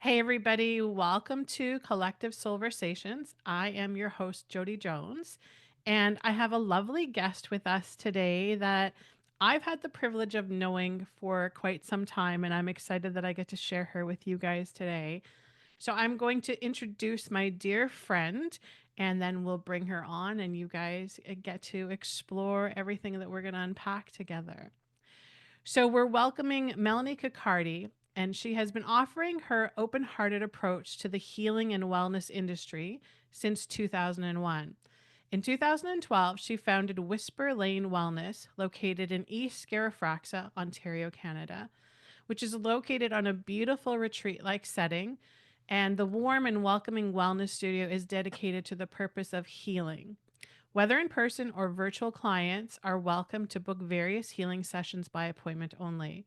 Hey, everybody, welcome to Collective SOULversations. I am your host, Jody Jones, and I have a lovely guest with us today that I've had the privilege of knowing for quite some time, and I'm excited that I get to share her with you guys today. So, I'm going to introduce my dear friend, and then we'll bring her on, and you guys get to explore everything that we're going to unpack together. So we're welcoming Melanie Cocciardi, and she has been offering her open hearted approach to the healing and wellness industry since 2001. In 2012, she founded Whisper Lane Wellness, located in East Scariffraxa, Ontario, Canada, which is located on a beautiful retreat like setting. And the warm and welcoming wellness studio is dedicated to the purpose of healing. Whether in person or virtual, clients are welcome to book various healing sessions by appointment only.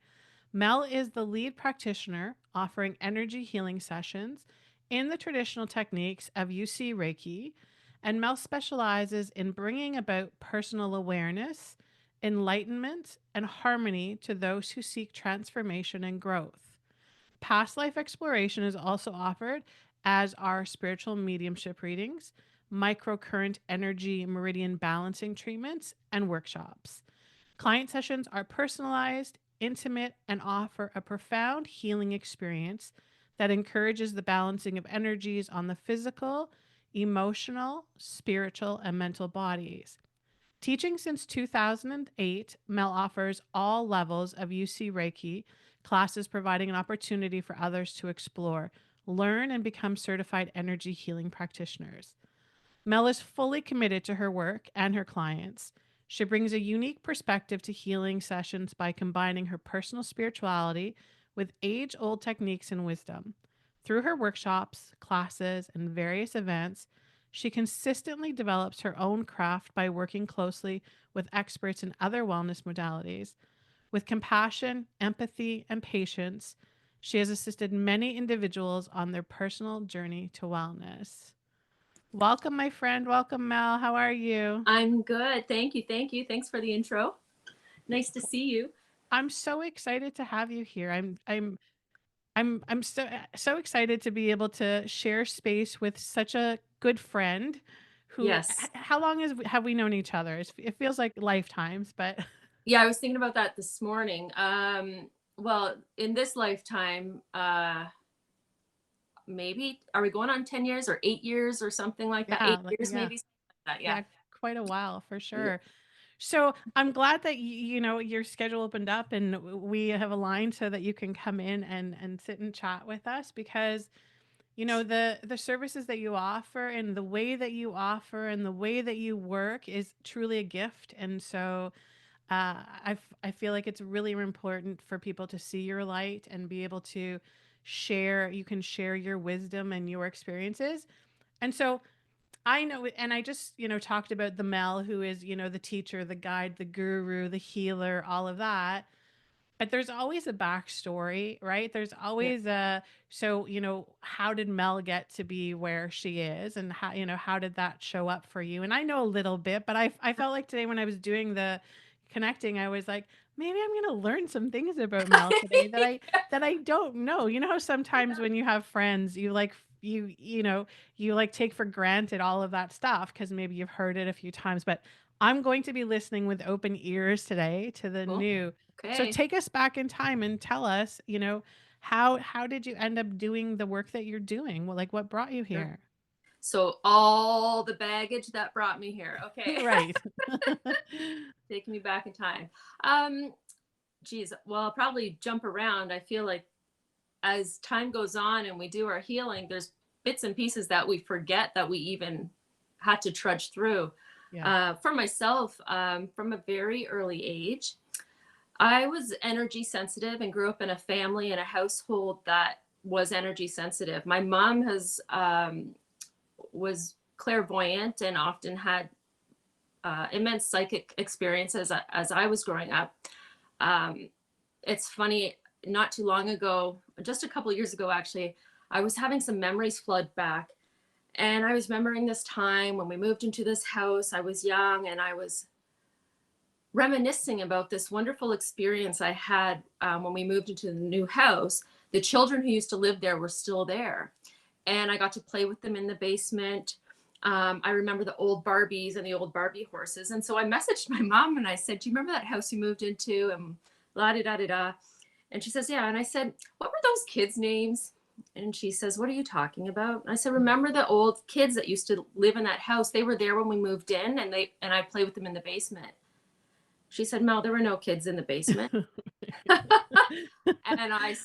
Mel is the lead practitioner offering energy healing sessions in the traditional techniques of UC Reiki, and Mel specializes in bringing about personal awareness, enlightenment, and harmony to those who seek transformation and growth. Past life exploration is also offered, as are spiritual mediumship readings, microcurrent energy meridian balancing treatments, and workshops. Client sessions are personalized, intimate, and offer a profound healing experience that encourages the balancing of energies on the physical, emotional, spiritual, and mental bodies. Teaching since 2008, Mel offers all levels of UC Reiki classes, providing an opportunity for others to explore, learn, and become certified energy healing practitioners. Mel is fully committed to her work and her clients. She brings a unique perspective to healing sessions by combining her personal spirituality with age old techniques and wisdom. Through her workshops, classes, and various events, she consistently develops her own craft by working closely with experts in other wellness modalities. With compassion, empathy, and patience, she has assisted many individuals on their personal journey to wellness. Welcome, my friend. Welcome, Mel. How are you? I'm good. Thank you. Thank you. Thanks for the intro. Nice to see you. I'm so excited to have you here. I'm so excited to be able to share space with such a good friend who Yes. how long have we known each other? It feels like lifetimes, but Yeah, I was thinking about that this morning. Well, in this lifetime, maybe are we going on 10 years or 8 years or something like that? yeah, 8 years, maybe something like that. Yeah. yeah, quite a while for Yeah. sure. So I'm glad that your schedule opened up and we have aligned so that you can come in and sit and chat with us, because the services that you offer and the way that you offer and the way that you work is truly a gift. And so I feel like it's really important for people to see your light and be able to share. You can share your wisdom and your experiences. And so I know, and I just, talked about the Mel who is, the teacher, the guide, the guru, the healer, all of that. But there's always a backstory, right? There's Yeah. always so, how did Mel get to be where she is, and how did that show up for you? And I know a little bit, but I felt like today when I was doing the connecting, I was like, maybe I'm going to learn some things about Mel today that I don't know. You know how sometimes when you have friends, you like you like take for granted all of that stuff because maybe you've heard it a few times, but I'm going to be listening with open ears today to the Cool. new. So Okay. take us back in time and tell us, how did you end up doing the work that you're doing? Well, like what brought you Sure. here? So all the baggage that brought me here. Okay. Right. Taking me back in time. Um, Geez, well, I'll probably jump around. I feel like as time goes on and we do our healing, there's bits and pieces that we forget that we even had to trudge through. Yeah. For myself, from a very early age, I was energy sensitive and grew up in a family and a household that was energy sensitive. My mom has was clairvoyant and often had immense psychic experiences as I was growing up. Um, it's funny, not too long ago, just a couple of years ago, actually, I was having some memories flood back. And I was remembering this time when we moved into this house. I was young and I was reminiscing about this wonderful experience I had when we moved into the new house. the children who used to live there were still there. And I got to play with them in the basement. I remember the old Barbies and the old Barbie horses. And so I messaged my mom and I said, "Do you remember that house you moved into?" And la da da da da. And she says, "Yeah." And I said, "What were those kids' names?" And she says, "What are you talking about?" And I said, "Remember the old kids that used to live in that house? They were there when we moved in, and I played with them in the basement." She said, "Mel, there were no kids in the basement." And I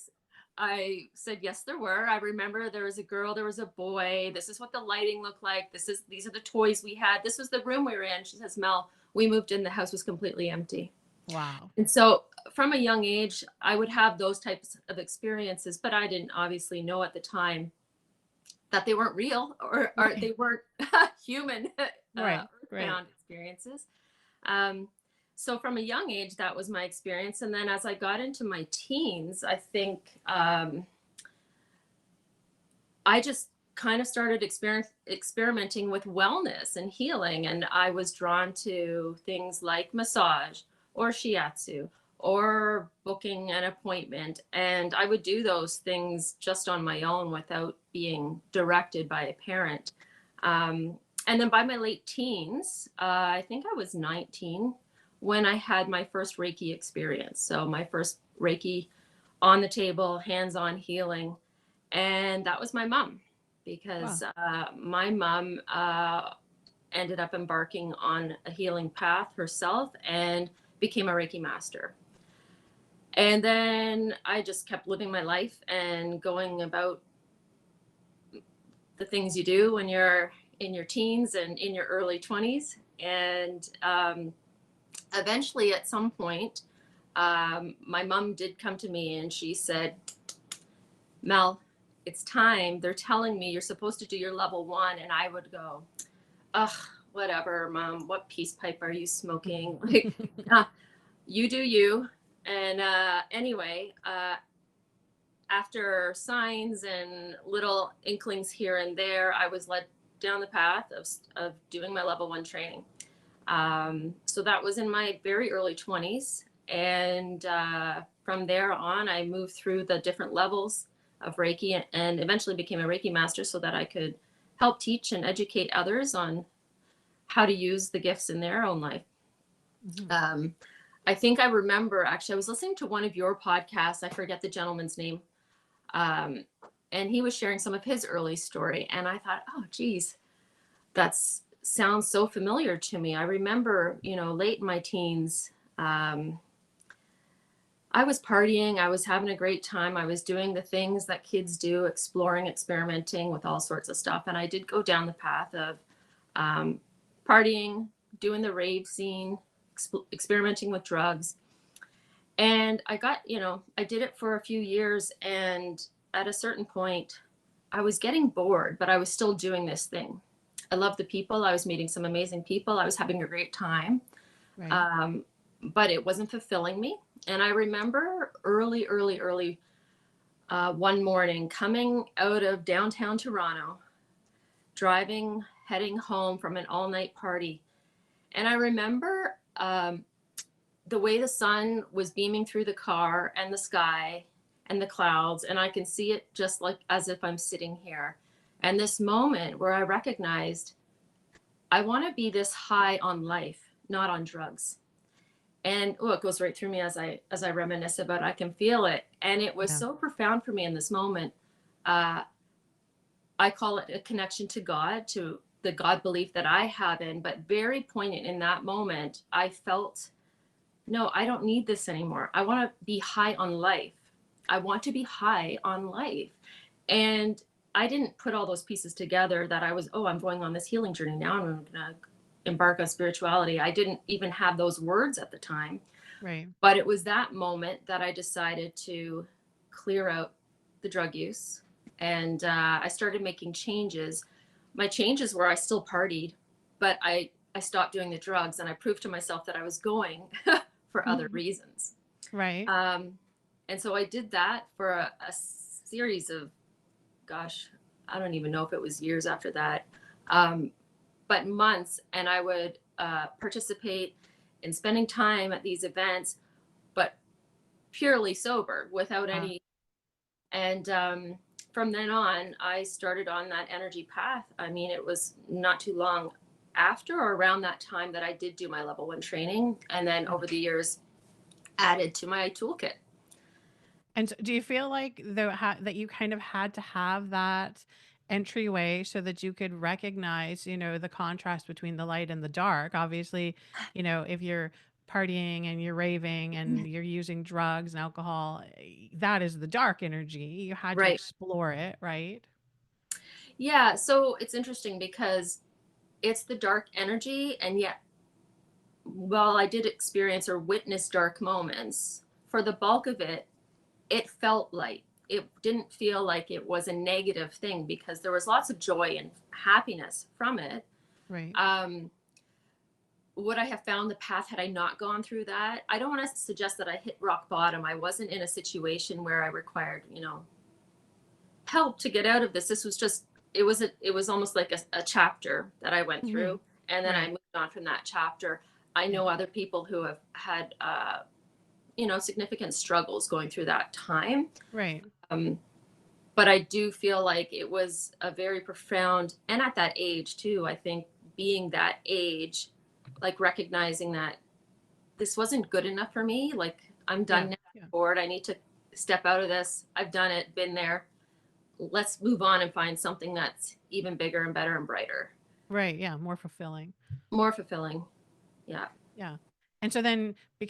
said, "Yes, there were. I remember there was a girl, there was a boy. This is what the lighting looked like. These are the toys we had. This was the room we were in." She says, "Mel, we moved in, the house was completely empty." Wow. And so from a young age, I would have those types of experiences, but I didn't obviously know at the time that they weren't real, or Right. they weren't human, Right. Right. earthbound experiences. Um, so from a young age, that was my experience. And then as I got into my teens, I think I just kind of started experimenting with wellness and healing. And I was drawn to things like massage or shiatsu or booking an appointment. And I would do those things just on my own without being directed by a parent. Um, and then by my late teens, I think I was 19 when I had my first Reiki experience. So my first Reiki on the table, hands on healing. And that was my mom, Wow. because my mom ended up embarking on a healing path herself and became a Reiki master. And then I just kept living my life and going about the things you do when you're in your teens and in your early 20s. And eventually, at some point, my mom did come to me and she said, "Mel, it's time. They're telling me you're supposed to do your level one." And I would go, "Ugh, whatever, mom. What peace pipe are you smoking?" Like, you do you. And anyway, after signs and little inklings here and there, I was led down the path of doing my level one training. So that was in my very early 20s. And from there on, I moved through the different levels of Reiki and eventually became a Reiki master so that I could help teach and educate others on how to use the gifts in their own life. Mhm. Um, I think I remember, actually, I was listening to one of your podcasts. I forget the gentleman's name. Um, and he was sharing some of his early story. And I thought, oh, geez, that's sounds so familiar to me. I remember, late in my teens, um, I was partying, I was having a great time, I was doing the things that kids do, exploring, experimenting with all sorts of stuff. And I did go down the path of um, partying, doing the rave scene, experimenting with drugs. And I did it for a few years. And at a certain point, I was getting bored, but I was still doing this thing. I loved the people. I was meeting some amazing people. I was having a great time. Right. Um, but it wasn't fulfilling me. And I remember early, one morning coming out of downtown Toronto, driving, heading home from an all night party. And I remember the way the sun was beaming through the car and the sky and the clouds. And I can see it just like as if I'm sitting here. And this moment where I recognized I want to be this high on life, not on drugs. And oh, it goes right through me as I reminisce about it. I can feel it. And it was Yeah. so profound for me in this moment. Uh, I call it a connection to God, to the God belief that I have in, but very poignant in that moment. I felt, no, I don't need this anymore. I want to be high on life. I want to be high on life. And I didn't put all those pieces together that I was, oh, I'm going on this healing journey now. I'm going to embark on spirituality. I didn't even have those words at the time. Right. But it was that moment that I decided to clear out the drug use. And I started making changes. My changes were I still partied, but I stopped doing the drugs and I proved to myself that I was going for other Mhm. reasons. Right. Um, and so I did that for a series of, gosh, I don't even know if it was years after that, um, but months. And I would participate in spending time at these events, but purely sober without Wow. any And from then on, I started on that energy path. I mean, it was not too long after or around that time that I did do my level 1 training. And then Yeah. over the years, added to my toolkit. And so do you feel like that you kind of had to have that entryway so that you could recognize, the contrast between the light and the dark? Obviously, if you're partying and you're raving and you're using drugs and alcohol, that is the dark energy. You had to Right. explore it, right? Yeah. So it's interesting because it's the dark energy. And yet, while I did experience or witness dark moments, for the bulk of it, it felt light. It didn't feel like it was a negative thing because there was lots of joy and happiness from it. Right. Um, would I have found the path had I not gone through that? I don't want to suggest that I hit rock bottom. I wasn't in a situation where I required, help to get out of this. This was just, it was almost like a chapter that I went Hmm. through, and then I Right. moved on from that chapter. I Yeah. know other people who have had, significant struggles going through that time. Right. Um, but I do feel like it was a very profound, and at that age too, I think being that age, like recognizing that this wasn't good enough for me. Like, I'm Yeah. done now, Yeah. bored. I need to step out of this. I've done it, been there. Let's move on and find something that's even bigger and better and brighter, Right. Yeah. More fulfilling. more fulfilling. Yeah. Yeah. And so then you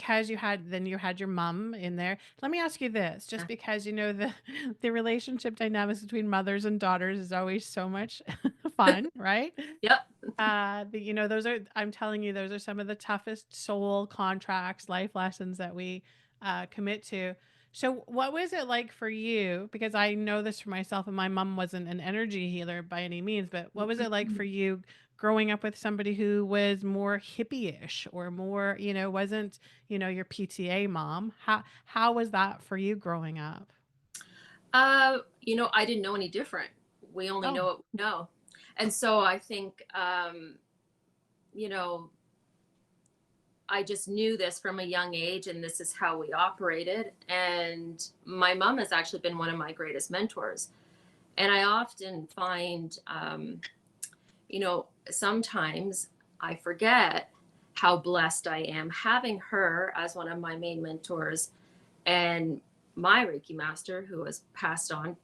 had your mom in there. Let me ask you this, just Yeah. because the the relationship dynamics between mothers and daughters is always so much fun, right? Yep. Those are I'm telling you, those are some of the toughest soul contracts, life lessons that we commit to. So what was it like for you? Because I know this for myself, and my mom wasn't an energy healer by any means, but what was it like for you growing up with somebody who was more hippie-ish or more, wasn't, your PTA mom? How was that for you growing up? I didn't know any different. We only know Oh, what we know. And so I think, you know, I just knew this from a young age, and this is how we operated. And my mom has actually been one of my greatest mentors. And I often find, sometimes I forget how blessed I am having her as one of my main mentors, and my Reiki master, who has passed on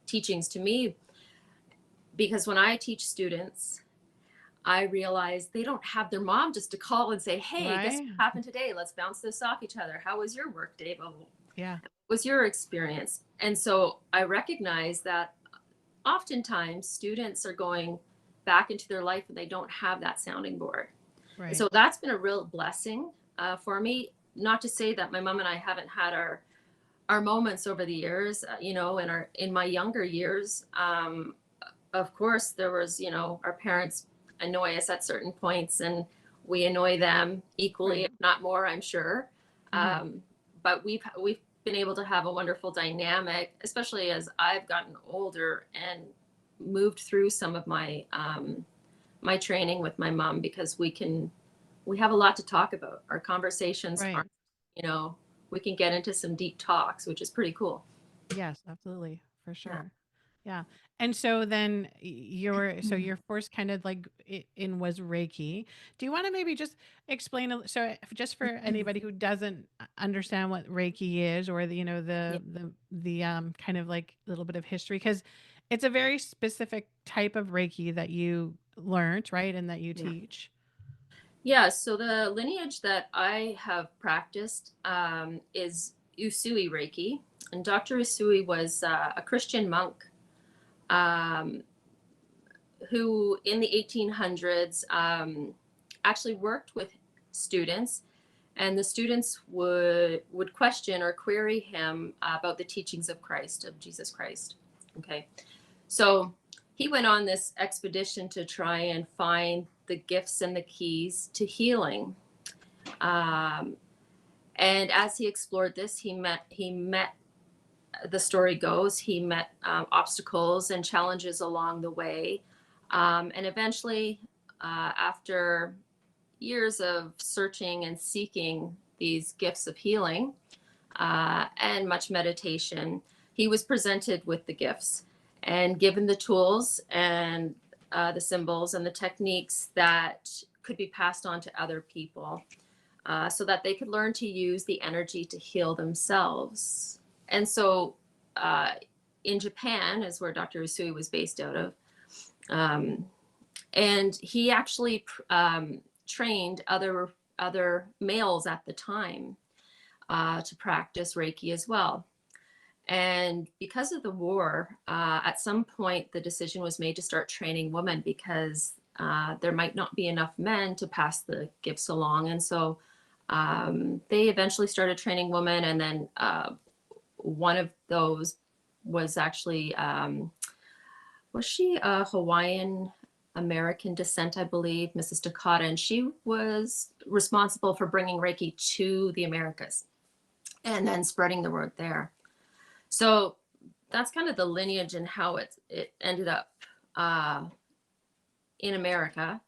teachings to me. Because when I teach students, I realize they don't have their mom just to call and say, "Hey, guess right? what happened today? Let's bounce this off each other. How was your work day? What Yeah. was your experience?" And so I recognize that oftentimes students are going back into their life and they don't have that sounding board. And Right. so that's been a real blessing for me. Not to say that my mom and I haven't had our moments over the years, in my younger years. Of course, there was, our parents annoy us at certain points, and we annoy them equally, if Right. not more, I'm sure. Mhm. But we've been able to have a wonderful dynamic, especially as I've gotten older and moved through some of my training with my mom, because we have a lot to talk about. Our conversations Right. aren't, we can get into some deep talks, which is pretty cool. Yes, absolutely, for Yeah. sure. Yeah. And so then your first kind of like in was Reiki. Do you want to maybe just explain just for anybody who doesn't understand what Reiki is, or the Yeah. the kind of like little bit of history, cuz it's a very specific type of Reiki that you learned, right? And that you Yeah. teach. Yeah, so the lineage that I have practiced is Usui Reiki. And Dr. Usui was a Christian monk um, who, in the 1800s, actually worked with students. And the students would question or query him about the teachings of Christ, of Jesus Christ. Okay. So he went on this expedition to try and find the gifts and the keys to healing. Um, and as he explored this, he met, the story goes, he met obstacles and challenges along the way. And eventually, after years of searching and seeking these gifts of healing and much meditation, he was presented with the gifts and given the tools and the symbols and the techniques that could be passed on to other people, so that they could learn to use the energy to heal themselves. And so, uh, in Japan is where Dr. Usui was based out of. Um, and he actually trained other males at the time to practice Reiki as well. And because of the war, at some point the decision was made to start training women because there might not be enough men to pass the gifts along. And so they eventually started training women. And then one of those was actually, was she a Hawaiian American descent, I believe, Mrs. Dakota. And she was responsible for bringing Reiki to the Americas and then spreading the word there. So that's kind of the lineage and how it ended up uh, in America.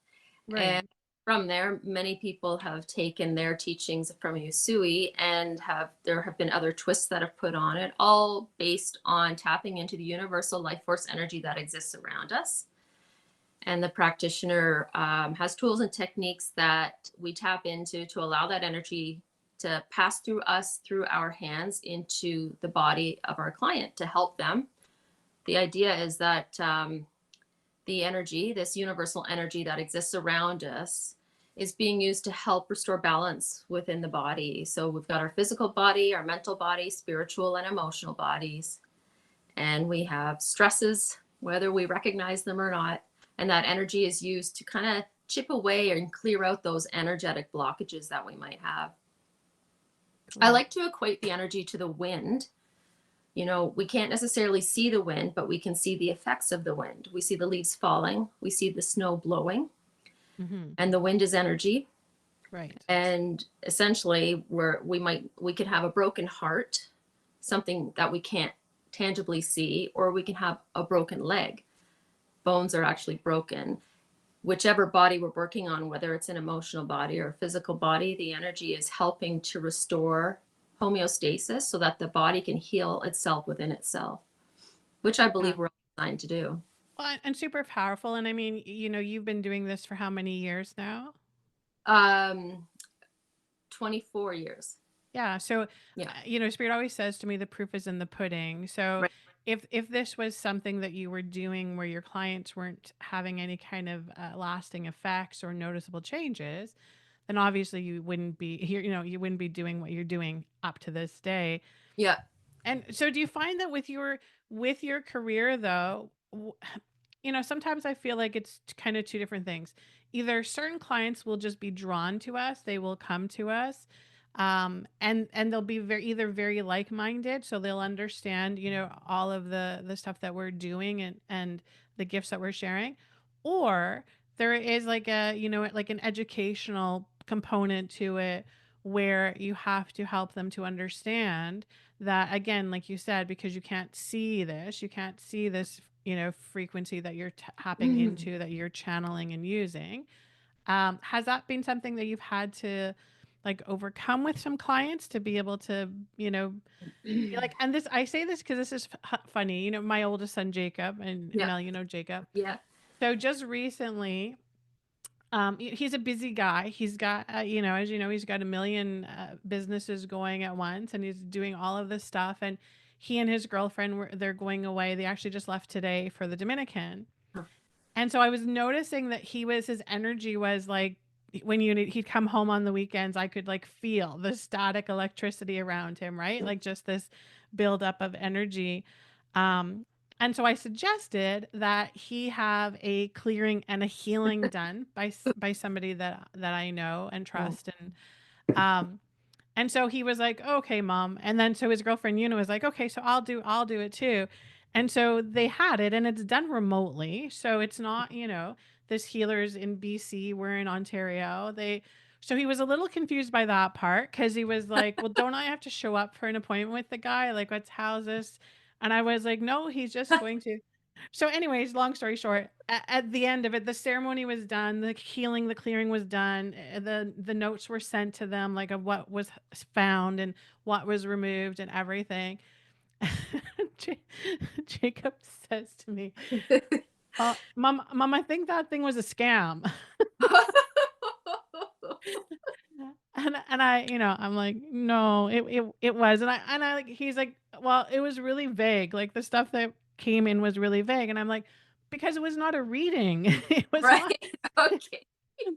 Right. And from there, many people have taken their teachings from Usui and there have been other twists that have put on it, all based on tapping into the universal life force energy that exists around us. And the practitioner has tools and techniques that we tap into to allow that energy to pass through us, through our hands, into the body of our client to help them. The idea is that the energy, this universal energy that exists around us, is being used to help restore balance within the body. So we've got our physical body, our mental body, spiritual and emotional bodies, and we have stresses, whether we recognize them or not. And that energy is used to kind of chip away and clear out those energetic blockages that we might have. I Right. like to equate the energy to the wind. You know, we can't necessarily see the wind, but we can see the effects of the wind. We see the leaves falling, we see the snow blowing, Mm-hmm. and the wind is energy. Right. And essentially, we could have a broken heart, something that we can't tangibly see, or we can have a broken leg. Bones are actually broken. Whichever body we're working on, whether it's an emotional body or a physical body, the energy is helping to restore homeostasis so that the body can heal itself within itself, which I Yeah. believe we're all designed to do. Well, and super powerful. And I mean, you've been doing this for how many years now? Um, 24 years. Yeah. So, Yeah. Spirit always says to me, the proof is in the pudding. So, Right. if this was something that you were doing where your clients weren't having any kind of lasting effects or noticeable changes, then obviously you wouldn't be here. You wouldn't be doing what you're doing up to this day. Yeah. And so, do you find that with your career though? Sometimes I feel like it's kind of two different things. Either certain clients will just be drawn to us, they will come to us, and they'll be either very like minded, so they'll understand, all of the stuff that we're doing and the gifts that we're sharing, or there is like like an educational component to it where you have to help them to understand that, again, like you said, because you can't see this, frequency that you're tapping into, that you're channeling and using. Has that been something that you've had to like overcome with some clients to be able to, be like, and this, I say this because this is funny, my oldest son, Jacob, and Yeah. Mel, Jacob. Yeah. So just recently, he's a busy guy. He's got, as you know, he's got a million businesses going at once, and he's doing all of this stuff. And he and his girlfriend they're going away. They actually just left today for the Dominican. And so I was noticing that his energy was like, when he'd come home on the weekends, I could like feel the static electricity around him, right? Like just this buildup of energy. Um, and so I suggested that he have a clearing and a healing done by somebody that I know and Mm. trust. Um, and so he was like, "Okay, mom." And then so his girlfriend Una was like, "Okay, so I'll do it too." And so they had it, and it's done remotely. So it's not, this healer's in BC, we're in Ontario. So he was a little confused by that part because he was like, "Well, don't I have to show up for an appointment with the guy? Like, how's this?" And I was like, "No, he's just going to." So, anyways, long story short, at the end of it, the ceremony was done, the healing, the clearing was done, the notes were sent to them, like of what was found and what was removed and everything. Ja- Jacob says to me, Mom, I think that thing was a scam. And I, I'm like, no, it was. And I like, he's like, well, it was really vague. Like the stuff that came in was really vague. And I'm like, because it was not a reading. It was not, Right. Okay.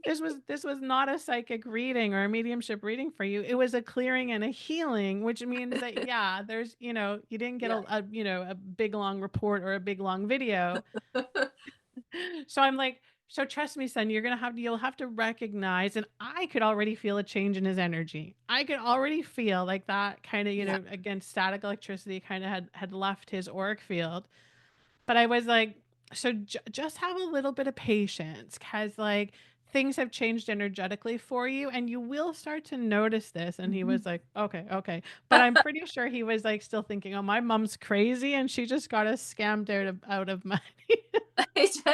this was not a psychic reading or a mediumship reading for you. It was a clearing and a healing, which means that, yeah, there's, you didn't get Yeah. a big long report or a big long video. So I'm like, so trust me, son, you'll have to recognize. And I could already feel a change in his energy. I could already feel like that kind of, Yeah. again, static electricity kind of had left his auric field. But I was like, so just have a little bit of patience, because like things have changed energetically for you and you will start to notice this. And he Mhm. was like, okay, okay. But I'm pretty sure he was like still thinking, oh, my mom's crazy and she just got us scammed out of money. I just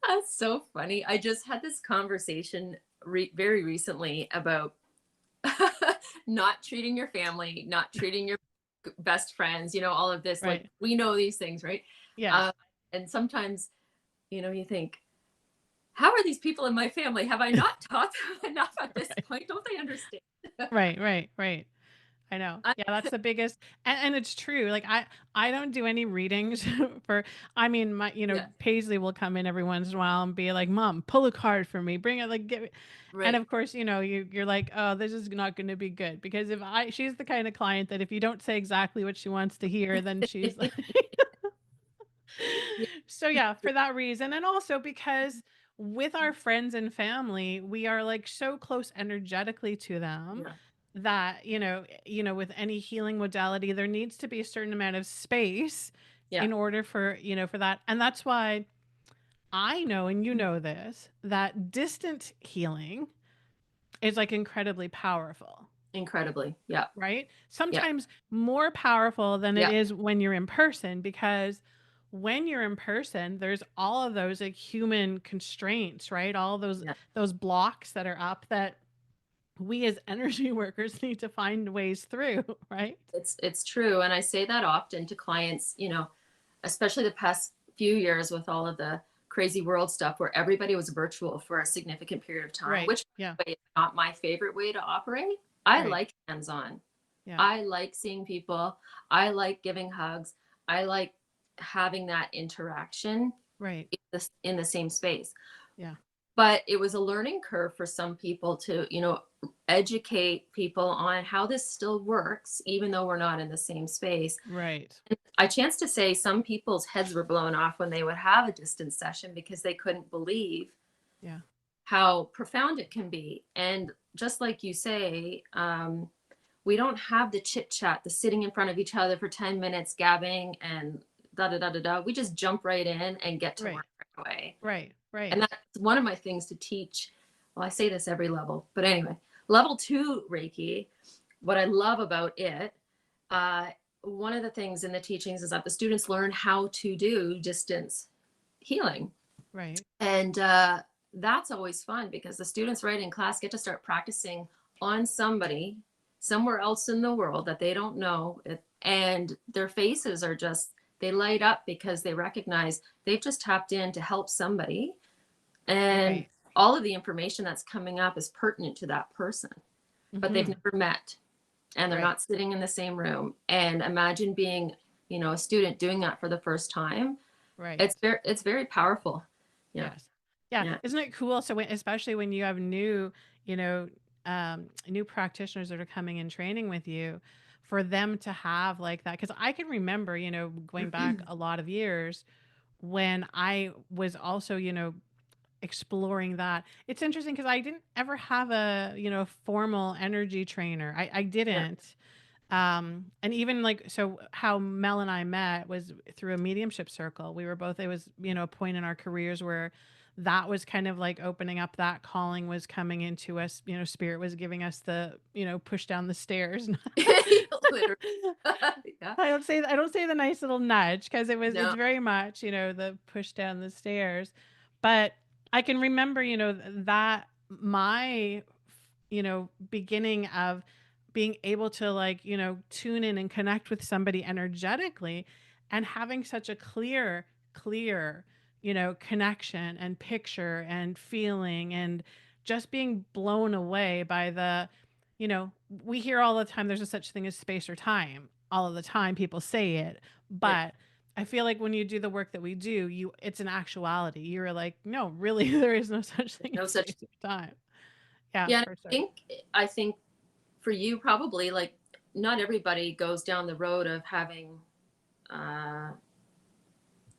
That's so funny. I just had this conversation very recently about not treating your family, not treating your best friends, all of this. Like, Right. we know these things, right? Yes. Uh, and sometimes, you think, how are these people in my family? Have I not taught them enough at this Right. point? Don't they understand? Right. Right. Right. I know. I, Yeah, that's the biggest, and it's true. Like I don't do any readings for, I mean, my, yeah, Paisley will come in every once in a while and be like, "Mom, pull a card for me. Bring it, like give it." And right. of course, you're like, "Oh, this is not going to be good," because she's the kind of client that if you don't say exactly what she wants to hear, then she's like Yeah, So yeah, for that reason, and also because with our friends and family, we are like so close energetically to them yeah, that, with any healing modality, there needs to be a certain amount of space yeah. in order for that. And that's why I know, and this, that distant healing is like incredibly powerful. Incredibly. Yeah, Right? yeah, Sometimes more powerful than it yeah, is when you're in person, because when you're in person, there's all of those like human constraints, right? All yeah. those blocks that are up that we as energy workers need to find ways through, right? It's true, and I say that often to clients. Especially the past few years with all of the crazy world stuff where everybody was virtual for a significant period of time, Right. which, Yeah. by the way, is not my favorite way to operate. I Right. like hands on. Yeah. I like seeing people. I like giving hugs. I like having that interaction Right. in the same space. Yeah. But it was a learning curve for some people to, educate people on how this still works, even though we're not in the same space. Right. I chanced to say some people's heads were blown off when they would have a distance session because they couldn't believe Yeah. how profound it can be. And just like you say, we don't have the chit chat, the sitting in front of each other for 10 minutes, gabbing and da da da da da. We just jump right in and get to Right. work right away. Right. And Right. that's one of my things to teach. Well, I say this every level, but anyway, level 2 Reiki, what I love about it, uh, one of the things in the teachings is that the students learn how to do distance healing. Right. And that's always fun because the students right in class get to start practicing on somebody somewhere else in the world that they don't know. And their faces are just, they light up because they recognize they've just tapped in to help somebody. And Right. all of the information that's coming up is pertinent to that person, but they've Mm-hmm. never met and they're Right. not sitting in the same room. And imagine being, a student doing that for the first time. Right. It's very powerful. Yeah. Yes. Yeah. Yeah. Isn't it cool? So especially when you have you know, new practitioners that are coming in training with you, for them to have like that. Cause I can remember, going back a lot of years when I was also, exploring that. It's interesting because I didn't ever have a, formal energy trainer. I Yeah. didn't. And even like, so how Mel and I met was through a mediumship circle. We were both, it was, a point in our careers where that was kind of like opening up, that calling was coming into us, spirit was giving us the, push down the stairs. Literally. Yeah. I don't say the nice little nudge, because it's No. very much, the push down the stairs. But I can remember, that my, beginning of being able to like, tune in and connect with somebody energetically. and having such a clear, connection and picture and feeling, and just being blown away by we hear all the time there's a such thing as space or time. All of the time people say it, Yeah. but I feel like when you do the work that we do, it's an actuality. You're like, no, really, there is no such thing No as such. space or time. Yeah, Yeah. And for sure. I think for you, probably, like, not everybody goes down the road of having uh,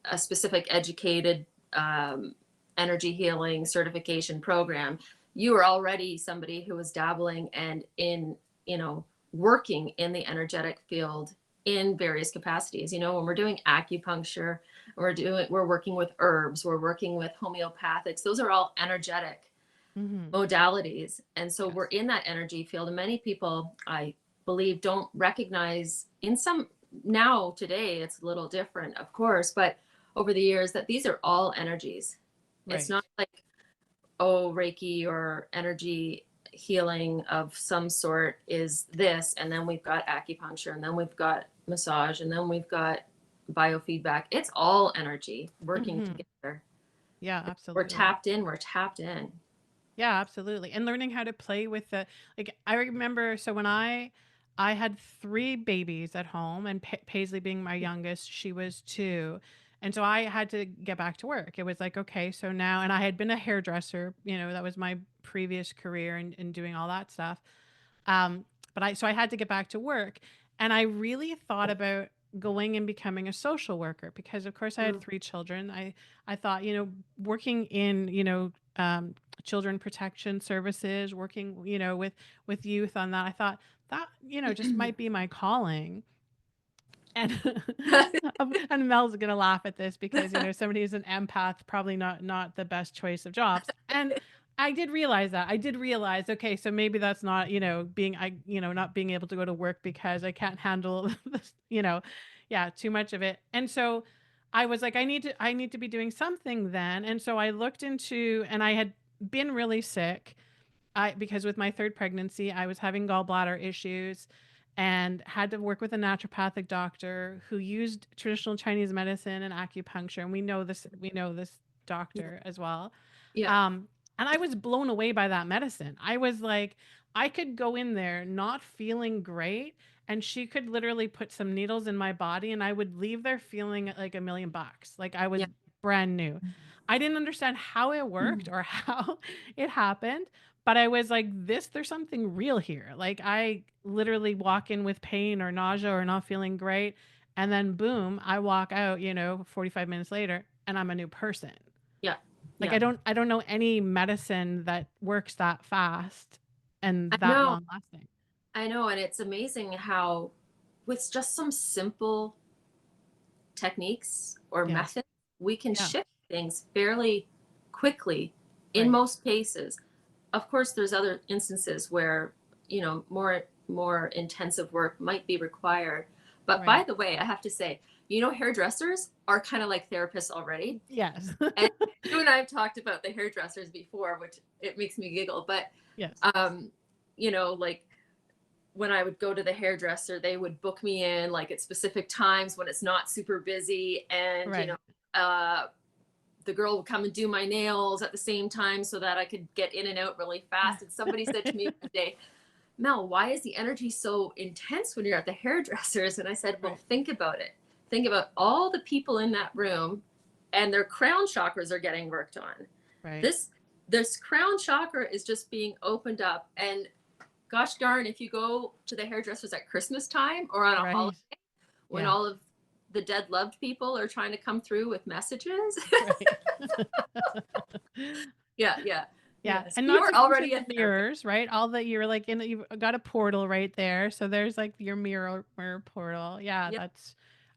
a specific educated energy healing certification program. You are already somebody who is dabbling and in, you know, working in the energetic field in various capacities. When we're doing acupuncture, we're working with herbs, we're working with homeopathics. Those are all energetic Hmm. modalities. And so we're Yes. in that energy field. And many people, I believe, don't recognize, in some, now today, it's a little different, of course, but over the years, that these are all energies. It's not Right. like, oh, Reiki or energy healing of some sort is this. And then we've got acupuncture, and then we've got massage, and then we've got biofeedback. It's all energy working Hmm. together. Yeah, We're absolutely. tapped in, we're tapped in. Yeah, absolutely. And learning how to play with I remember, so when I had three babies at home, and Paisley being my youngest, she was 2. And so I had to get back to work. It was like, okay, so now, and I had been a hairdresser, that was my previous career, and doing all that stuff. So I had to get back to work, and I really thought about going and becoming a social worker, because of course I had Mm. 3 children. I thought, working in, children protection services, working, with youth on that. I thought that, just might be my calling. And and Mel's gonna laugh at this, because somebody who's an empath, probably not the best choice of jobs. And I did realize that. I did realize, okay, so maybe that's not, not being able to go to work because I can't handle this, yeah, too much of it. And so I was like, I need to be doing something then. And so I looked into, and I had been really sick. Because with my third pregnancy, I was having gallbladder issues, and had to work with a naturopathic doctor who used traditional Chinese medicine and acupuncture. And we know this Yeah. doctor as well. Yeah. Um, and I was blown away by that medicine. I was like, I could go in there not feeling great, and she could literally put some needles in my body, and I would leave there feeling like $1 million. Like I was Yeah. brand new. I didn't understand how it worked or how it happened, but I was like, there's something real here. Like I literally walk in with pain or nausea or not feeling great, and then boom, I walk out, 45 minutes later, and I'm a new person. Yeah. Like Yeah. I don't know any medicine that works that fast I and that know. long lasting. I know. And it's amazing how, with just some simple techniques or Yes. methods, we can Yeah. shift things fairly quickly in Right. most cases. Of course, there's other instances where, more intensive work might be required. But by Right. the way, I have to say, hairdressers are kind of like therapists already. Yes. And you and I have talked about the hairdressers before, which it makes me giggle. But Yes. um, like, when I would go to the hairdresser, they would book me in, like, at specific times when it's not super busy, and Right. uh, the girl would come and do my nails at the same time so that I could get in and out really fast. And somebody said to me one day, Mel, why is the energy so intense when you're at the hairdressers? And I said, well, Right. think about it. Think about all the people in that room, and their crown chakras are getting worked on. Right. This crown chakra is just being opened up. And gosh darn, if you go to the hairdressers at Christmas time or on a holiday, Right. when Yeah. all of the dead loved people are trying to come through with messages. Right. Yeah, yeah, Yeah, yes. and not You're to mention already a the therapist. mirrors, right? All that you're like you've got a portal right there. So there's like your mirror portal. Yeah, Yeah,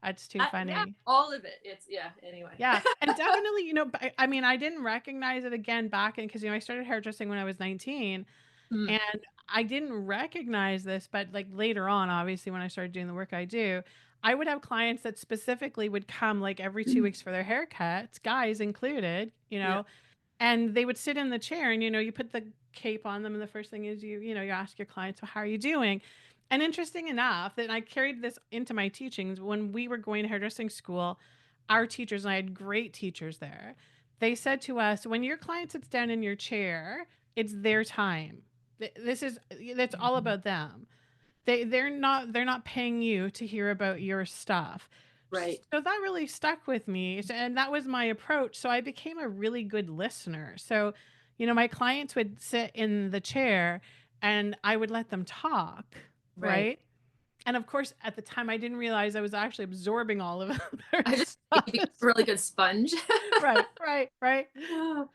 that's too yeah, funny. all of it. It's, yeah. Anyway. Yeah, and definitely, I mean, I didn't recognize it again back in, because I started hairdressing when I was 19, Mm, and I didn't recognize this, but like later on, obviously, when I started doing the work I do, I would have clients that specifically would come like every 2 weeks for their haircuts, guys included, yeah, and they would sit in the chair, and you put the cape on them, and the first thing is you ask your clients, well, how are you doing? And interesting enough, that I carried this into my teachings when we were going to hairdressing school. Our teachers, and I had great teachers there, they said to us, when your client sits down in your chair, it's their time. This is, it's all Mhm. about them. They're not paying you to hear about your stuff. Right. So that really stuck with me. And that was my approach. So I became a really good listener. So, my clients would sit in the chair and I would let them talk, Right. right? And of course, at the time I didn't realize I was actually absorbing all of their I just stuff. you become a really good sponge. Right, right, right. Oh.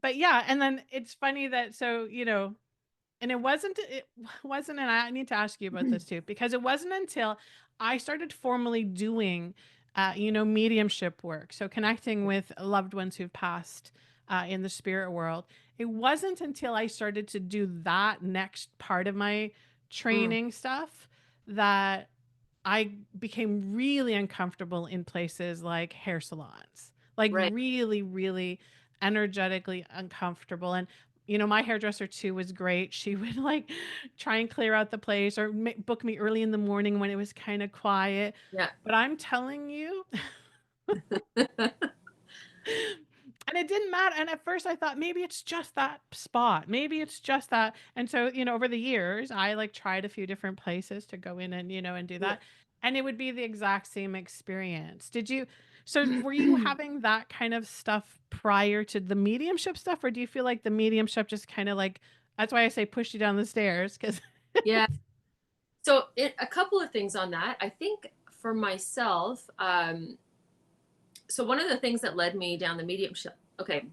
But yeah, and then it's funny that, so, and it wasn't, and I need to ask you about this too, because it wasn't until I started formally doing, mediumship work, so connecting with loved ones who've passed in the spirit world. It wasn't until I started to do that next part of my Mm, training stuff that I became really uncomfortable in places like hair salons, like right. really, really energetically uncomfortable. And, my hairdresser too was great. She would like try and clear out the place or book me early in the morning when it was kind of quiet. Yeah. But I'm telling you, and it didn't matter. And at first I thought maybe it's just that spot. Maybe it's just that. And so, over the years, I like tried a few different places to go in and, and do Yeah. that. And it would be the exact same experience. So were you having that kind of stuff prior to the mediumship stuff? Or do you feel like the mediumship just kind of like, that's why I say push you down the stairs? Cause Yeah. So a couple of things on that. I think for myself, so one of the things that led me down the mediumship. Okay.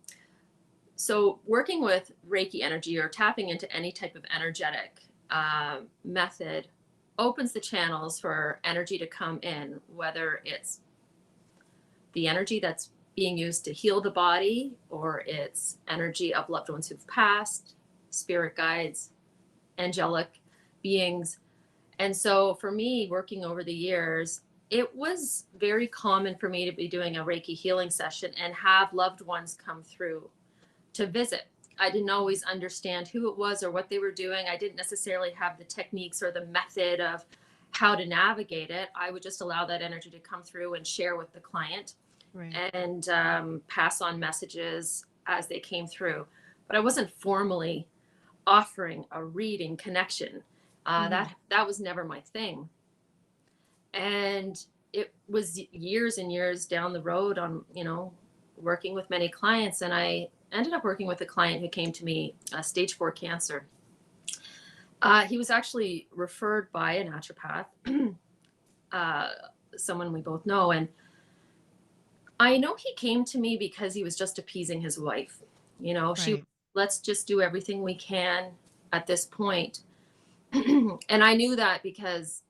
So working with Reiki energy or tapping into any type of energetic method opens the channels for energy to come in, whether it's the energy that's being used to heal the body or it's energy of loved ones who've passed, spirit guides, angelic beings. And so for me, working over the years, it was very common for me to be doing a Reiki healing session and have loved ones come through to visit. I didn't always understand who it was or what they were doing. I didn't necessarily have the techniques or the method of how to navigate it. I would just allow that energy to come through and share with the client right. and pass on messages as they came through. But I wasn't formally offering a reading connection. Hmm. That was never my thing. And it was years and years down the road on, working with many clients. And I ended up working with a client who came to me, stage 4 cancer. He was actually referred by a naturopath, uh, someone we both know. And I know he came to me because he was just appeasing his wife. She, Right. let's just do everything we can at this point. And I knew that because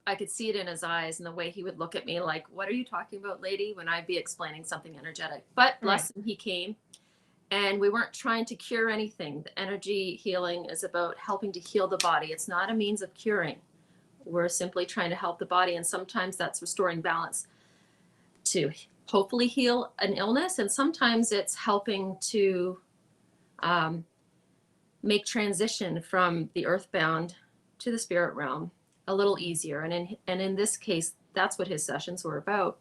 I could see it in his eyes and the way he would look at me like, "What are you talking about, lady?" when I'd be explaining something energetic. But Right. bless him, he came, and we weren't trying to cure anything. The energy healing is about helping to heal the body. It's not a means of curing. We're simply trying to help the body. And sometimes that's restoring balance to hopefully heal an illness. And sometimes it's helping to um, make transition from the earthbound to the spirit realm a little easier. And in this case, that's what his sessions were about.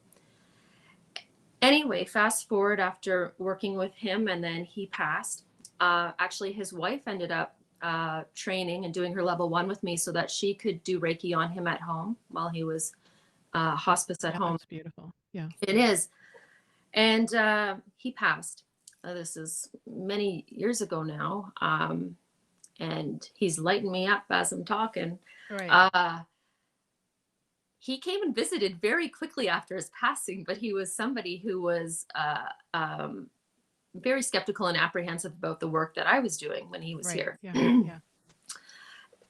Anyway, fast forward after working with him, and then he passed. Actually, his wife ended up training and doing her level 1 with me so that she could do Reiki on him at home while he was hospice at Oh, home. that's beautiful. Yeah. It is. And he passed. This is many years ago now. And he's lighting me up as I'm talking. Right. Uh, he came and visited very quickly after his passing, but he was somebody who was very skeptical and apprehensive about the work that I was doing when he was Right. here. Yeah. Yeah.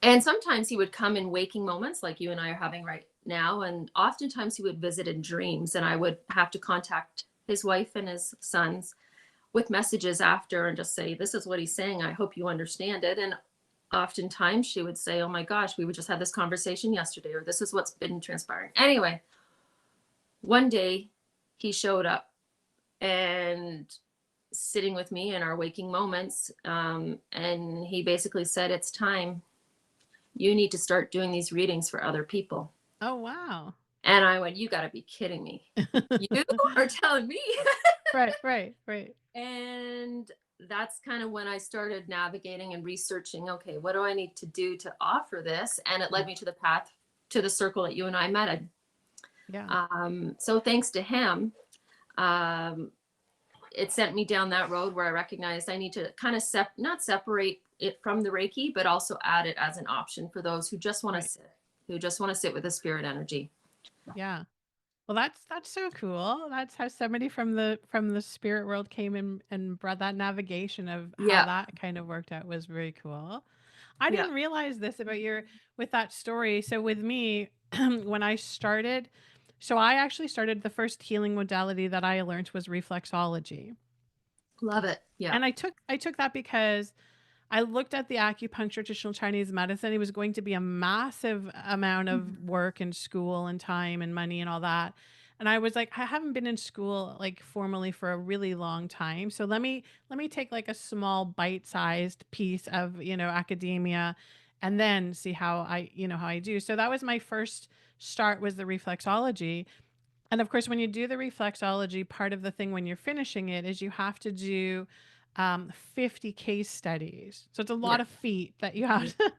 And sometimes he would come in waking moments like you and I are having right now. And oftentimes he would visit in dreams, and I would have to contact his wife and his sons with messages after and just say, "This is what he's saying. I hope you understand it." And oftentimes she would say, "Oh my gosh, we would just had this conversation yesterday," or "This is what's been transpiring." Anyway, one day he showed up and sitting with me in our waking moments. And he basically said, "It's time. you need to start doing these readings for other people. Oh, wow. And I went, you got to be kidding me. You are telling me? Right, right, right. And that's kind of when I started navigating and researching, okay, what do I need to do to offer this? And it led Mm, me to the path, to the circle that you and I met in. yeah, So thanks to him, um, it sent me down that road where I recognized I need to kind of not separate it from the Reiki, but also add it as an option for those who just want to right. sit, who just want to sit with the spirit energy. Yeah. Well, that's so cool. That's how somebody from the spirit world came in and brought that navigation of how Yeah. that kind of worked out was very cool. I Yeah. didn't realize this about your with that story. So with me, when I started, so I actually started the first healing modality that I learned was reflexology. Love it. Yeah. And I took that because I looked at the acupuncture, traditional Chinese medicine. It was going to be a massive amount of work and school and time and money and all that. And I was like, I haven't been in school like formally for a really long time. So let me take like a small bite-sized piece of, you know, academia and then see how I, you know, how I do. So that was my first start was the reflexology. And of course, when you do the reflexology, part of the thing when you're finishing it is you have to do 50 case studies. So it's a lot Yeah. of feet that you have to,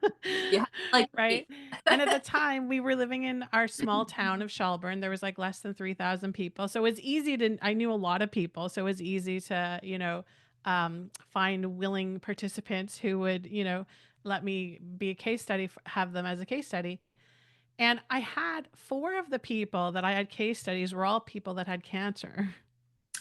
Yeah. Like right? me. And at the time, we were living in our small town of Shelburne. There was like less than 3,000 people. So it was easy to, I knew a lot of people. So it was easy to, you know, find willing participants who would, you know, let me be a case study, have them as a case study. And I had four of the people that I had case studies were all people that had cancer.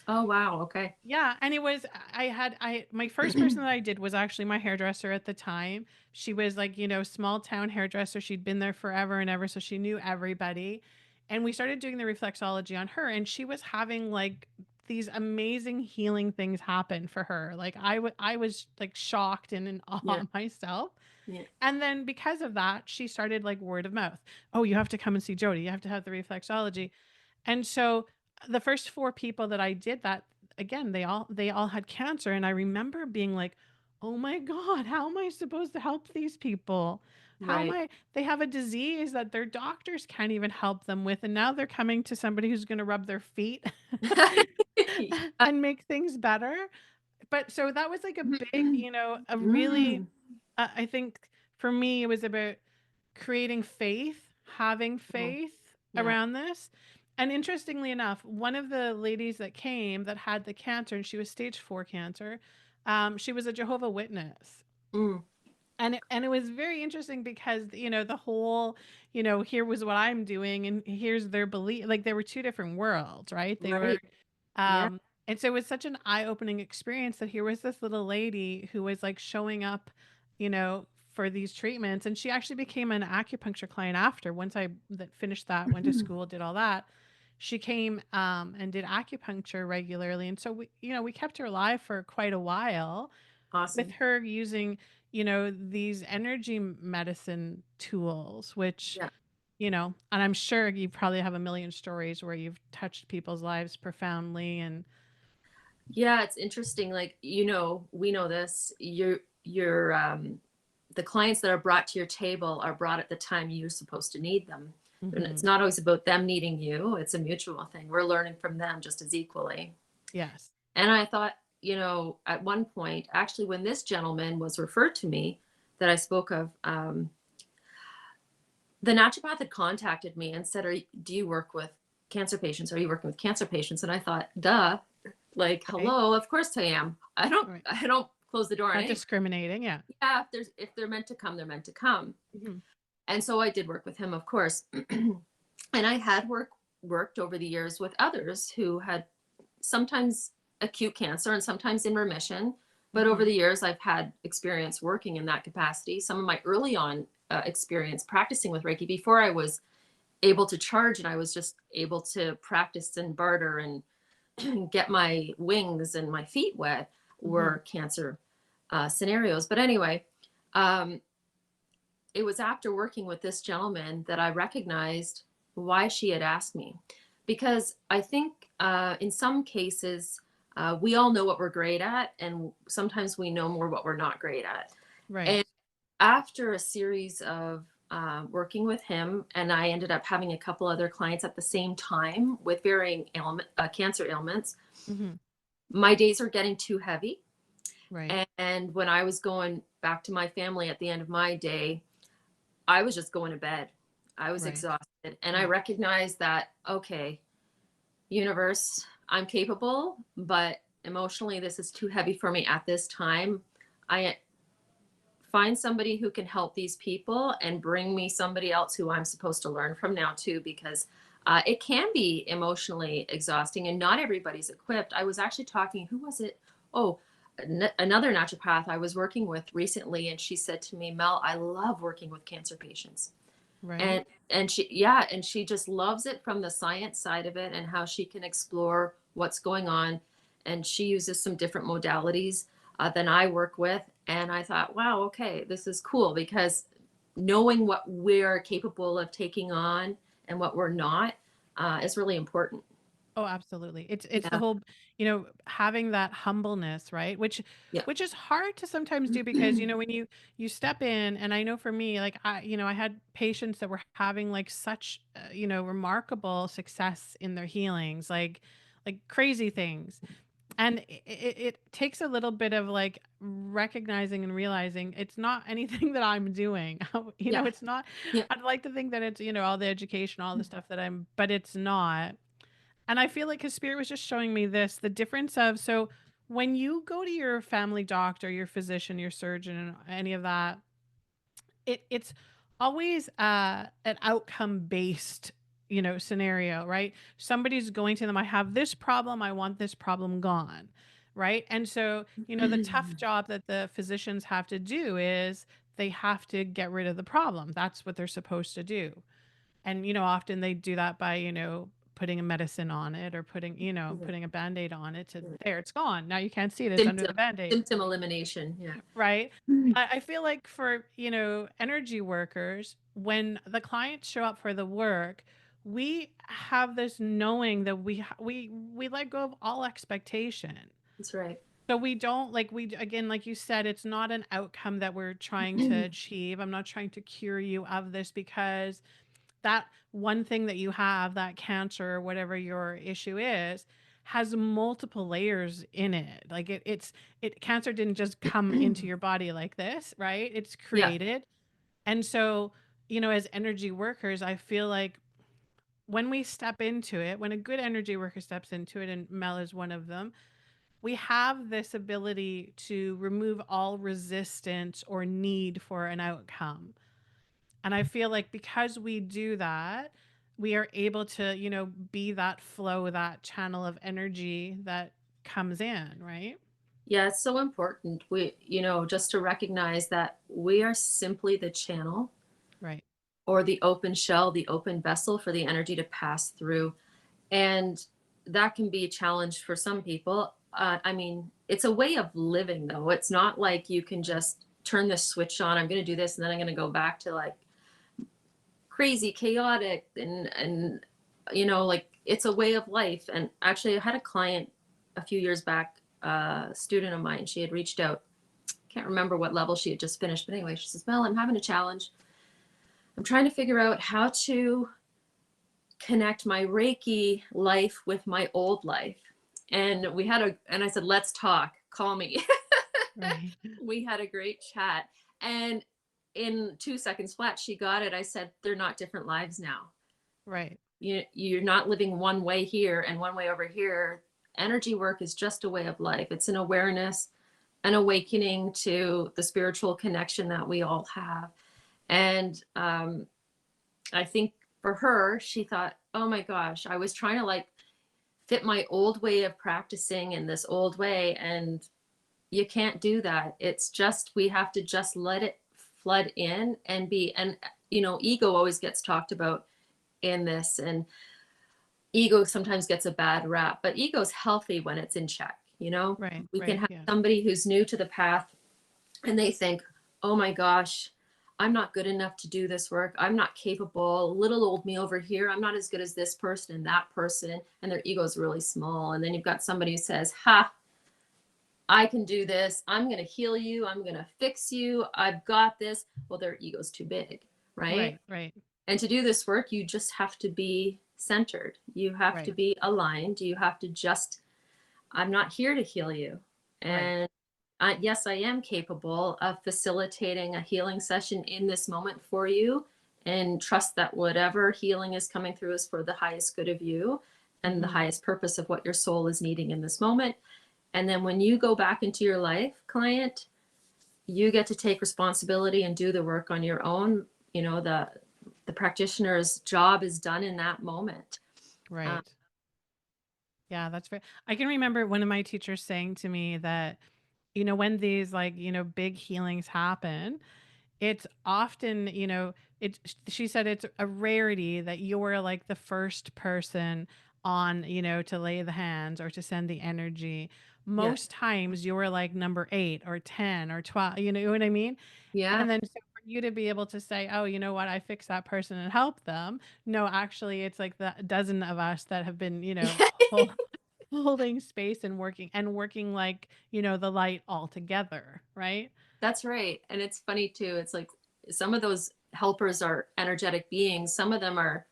Oh, wow. Okay. Yeah, and it was I my first person that I did was actually my hairdresser at the time. She was like, you know, small town hairdresser. She'd been there forever and ever, so she knew everybody. And we started doing the reflexology on her and she was having like these amazing healing things happen for her. Like I was like shocked and in Yeah. awe myself. Yeah. And then because of that, she started like word of mouth. Oh, you have to come and see Jody. You have to have the reflexology. And so the first four people that I did that again, they all had cancer and I remember being like, "Oh my god, how am I supposed to help these people? How am Right. I they have a disease that their doctors can't even help them with and now they're coming to somebody who's going to rub their feet and make things better." But so that was like a big, you know, a really Mm. I think for me it was about creating faith, having Oh, faith yeah. around this. And interestingly enough, one of the ladies that came that had the cancer, and she was stage 4 cancer, she was a Jehovah Witness. Mm. And it was very interesting because, you know, the whole, you know, here was what I'm doing and here's their belief. Like there were two different worlds, right? They were Right. Yeah. and so it was such an eye-opening experience that here was this little lady who was like showing up, you know, for these treatments. And she actually became an acupuncture client after once I that finished that, went to school, did all that. She came and did acupuncture regularly. And so we, you know, we kept her alive for quite a while with Awesome. her using, you know, these energy medicine tools, which Yeah. you know, and I'm sure you probably have a million stories where you've touched people's lives profoundly and Yeah, it's interesting. Like, we know this. The clients that are brought to your table are brought at the time you're supposed to need them. And it's mhm. not always about them needing you. It's a mutual thing. We're learning from them just as equally. Yes. And I thought, at one point, actually, when this gentleman was referred to me that I spoke of, the naturopath had contacted me and said, do you work with cancer patients? Are you working with cancer patients? And I thought, duh, like, Right. hello, of course I am. I don't, Right. I don't close the door on Not anyone. discriminating. Yeah. Yeah, if they're meant to come, they're meant to come. Mhm. And so I did work with him, of course. And I had worked over the years with others who had sometimes acute cancer and sometimes in remission. But over Mhm. the years, I've had experience working in that capacity. Some of my early on experience practicing with Reiki before I was able to charge and I was just able to practice and barter and get my wings and my feet wet Mhm. were cancer scenarios. But anyway, um, it was after working with this gentleman that I recognized why she had asked me. Because I think in some cases, we all know what we're great at, and sometimes we know more what we're not great at. And Right. After a series of working with him, and I ended up having a couple other clients at the same time with varying cancer ailments, Mhm. my days are getting too heavy. Right. And when I was going back to my family at the end of my day, I was just going to bed. I was Right. exhausted. And I Yeah. recognized that, okay, universe, I'm capable, but emotionally, this is too heavy for me at this time. I find somebody who can help these people and bring me somebody else who I'm supposed to learn from now, too, because it can be emotionally exhausting and not everybody's equipped. I was actually talking, who was it? Oh, another naturopath I was working with recently, and she said to me, Mel, I love working with cancer patients. Right. And she, yeah, and she just loves it from the science side of it and how she can explore what's going on. And she uses some different modalities than I work with. And I thought, wow, okay, this is cool, because knowing what we're capable of taking on and what we're not is really important. Oh, absolutely. It's the Yeah. whole, having that humbleness, right? Which Yeah. which is hard to sometimes do because, when you step in, and I know for me, like I had patients that were having like such, remarkable success in their healings, like crazy things. And it takes a little bit of like recognizing and realizing it's not anything that I'm doing. Yeah. It's not. Yeah. I'd like to think that it's, all the education, all the stuff that but it's not. And I feel like his spirit was just showing me this, the difference of, so when you go to your family doctor, your physician, your surgeon, and any of that, it's always an outcome based, scenario, right? Somebody's going to them, I have this problem, I want this problem gone, right? And so, the tough job that the physicians have to do is they have to get rid of the problem. That's what they're supposed to do. And, often they do that by, putting a medicine on it, or putting a band-aid on it, to there, it's gone. Now you can't see it, it's under Symptom the band-aid, symptom elimination. Yeah. right? I feel like for, energy workers, when the clients show up for the work, we have this knowing that we let go of all expectation. That's right. So we don't, like, we again, like you said, it's not an outcome that we're trying to achieve. I'm not trying to cure you of this, because that one thing that you have, that cancer or whatever your issue is, has multiple layers in it. Like cancer didn't just come into your body like this, right? It's Yeah. created. And so, as energy workers, I feel like when we step into it, when a good energy worker steps into it, and Mel is one of them, we have this ability to remove all resistance or need for an outcome. And I feel like because we do that, we are able to, be that flow, that channel of energy that comes in, right? Yeah, it's so important. Just to recognize that we are simply the channel Right. or the open shell, the open vessel for the energy to pass through. And that can be a challenge for some people. I mean, it's a way of living, though. It's not like you can Right. just turn this switch on. I'm going to do this, and then I'm going to go back to like crazy, chaotic, and like it's a way of life. And actually, I had a client a few years back, a student of mine. She had reached out. Can't remember what level she had just finished, but anyway, she says, "Mel, I'm having a challenge. I'm trying to figure out how to connect my Reiki life with my old life." And I said, "Let's talk. Call me." Right. We had a great chat. And in 2 seconds flat, she got it. I said, "They're not different lives now. Right. You're not living one way here and one way over here. Energy work is just a way of life. It's an awareness, an awakening to the spiritual connection that we all have." And I think for her, she thought, oh my gosh, I was trying to like fit my old way of practicing in this old way. And you can't do that. It's just, we have to just let it flood in and be. And, ego always gets talked about in this. And ego sometimes gets a bad rap, but ego's healthy when it's in check. Right. We can Right. have Yeah. somebody who's new to the path and they think, oh my gosh, I'm not good enough to do this work. I'm not capable. Little old me over here. I'm not as good as this person and that person. And their ego is really small. And then you've got somebody who says, ha, I can do this. I'm going to heal you. I'm going to fix you. I've got this. Well, their ego's too big, right? Right, right, And to do this work, you just have to be centered. You have to right, be aligned. You have to just, I'm not here to heal you. right. And yes, I am capable of facilitating a healing session in this moment for you. And trust that whatever healing is coming through is for the highest good of you and the Mhm. highest purpose of what your soul is needing in this moment. And then when you go back into your life, client, you get to take responsibility and do the work on your own. You know, the practitioner's job is done in that moment. Uh, Right. Yeah, that's fair. I can remember one of my teachers saying to me that, when these like, big healings happen, it's often, she said it's a rarity that you're like the first person on, to lay the hands or to send the energy. yeah, Most times you're like number 8 or 10 or 12, you know what I mean? yeah, And then so for you to be able to say, "Oh, you know what? I fixed that person and helped them." No, actually, it's like the dozen of us that have been, holding space and working like, the light all together, right? that's right. And it's funny too. It's like some of those helpers are energetic beings. Some of them are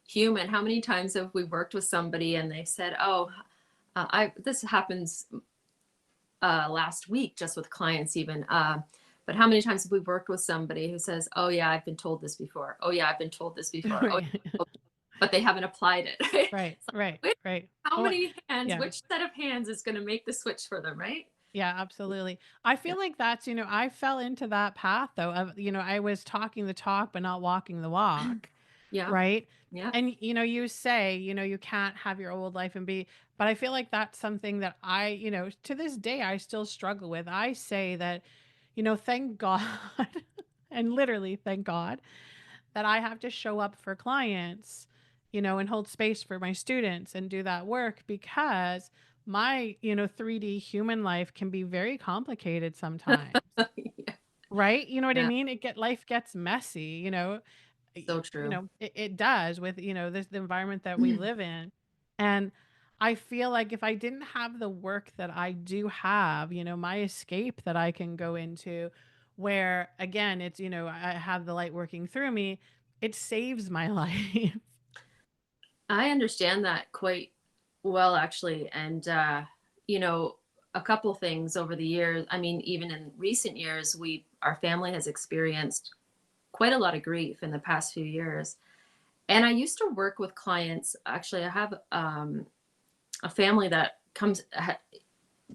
human. How many times have we worked with somebody and they said, "Oh, I this happens last week just with clients even." But how many times have we worked with somebody who says, "Oh yeah, I've been told this before. Oh yeah, I've been told this before. Oh, Right. yeah," but they haven't applied it. Right? Right, It's right, like, right. how Oh, many hands, yeah. which set of hands is going to make the switch for them, right? Yeah, absolutely. I Yeah. feel like that's, I fell into that path though of, I was talking the talk but not walking the walk, Yeah. right? Yeah. And you say, you can't have your old life and be, but I feel like that's something that I, to this day I still struggle with. I say that, thank God and literally thank God that I have to show up for clients, and hold space for my students and do that work because my, 3D human life can be very complicated sometimes. Yeah. Right? You know what I Yeah. mean? Life gets messy, So true. it does with, this the environment that we live in. And I feel like if I didn't have the work that I do have, my escape that I can go into where again it's, I have the light working through me, it saves my life. I understand that quite well, actually. And, you know, a couple things over the years. I mean, even in recent years, our family has experienced quite a lot of grief in the past few years. And I used to work with clients. Actually, I have a family that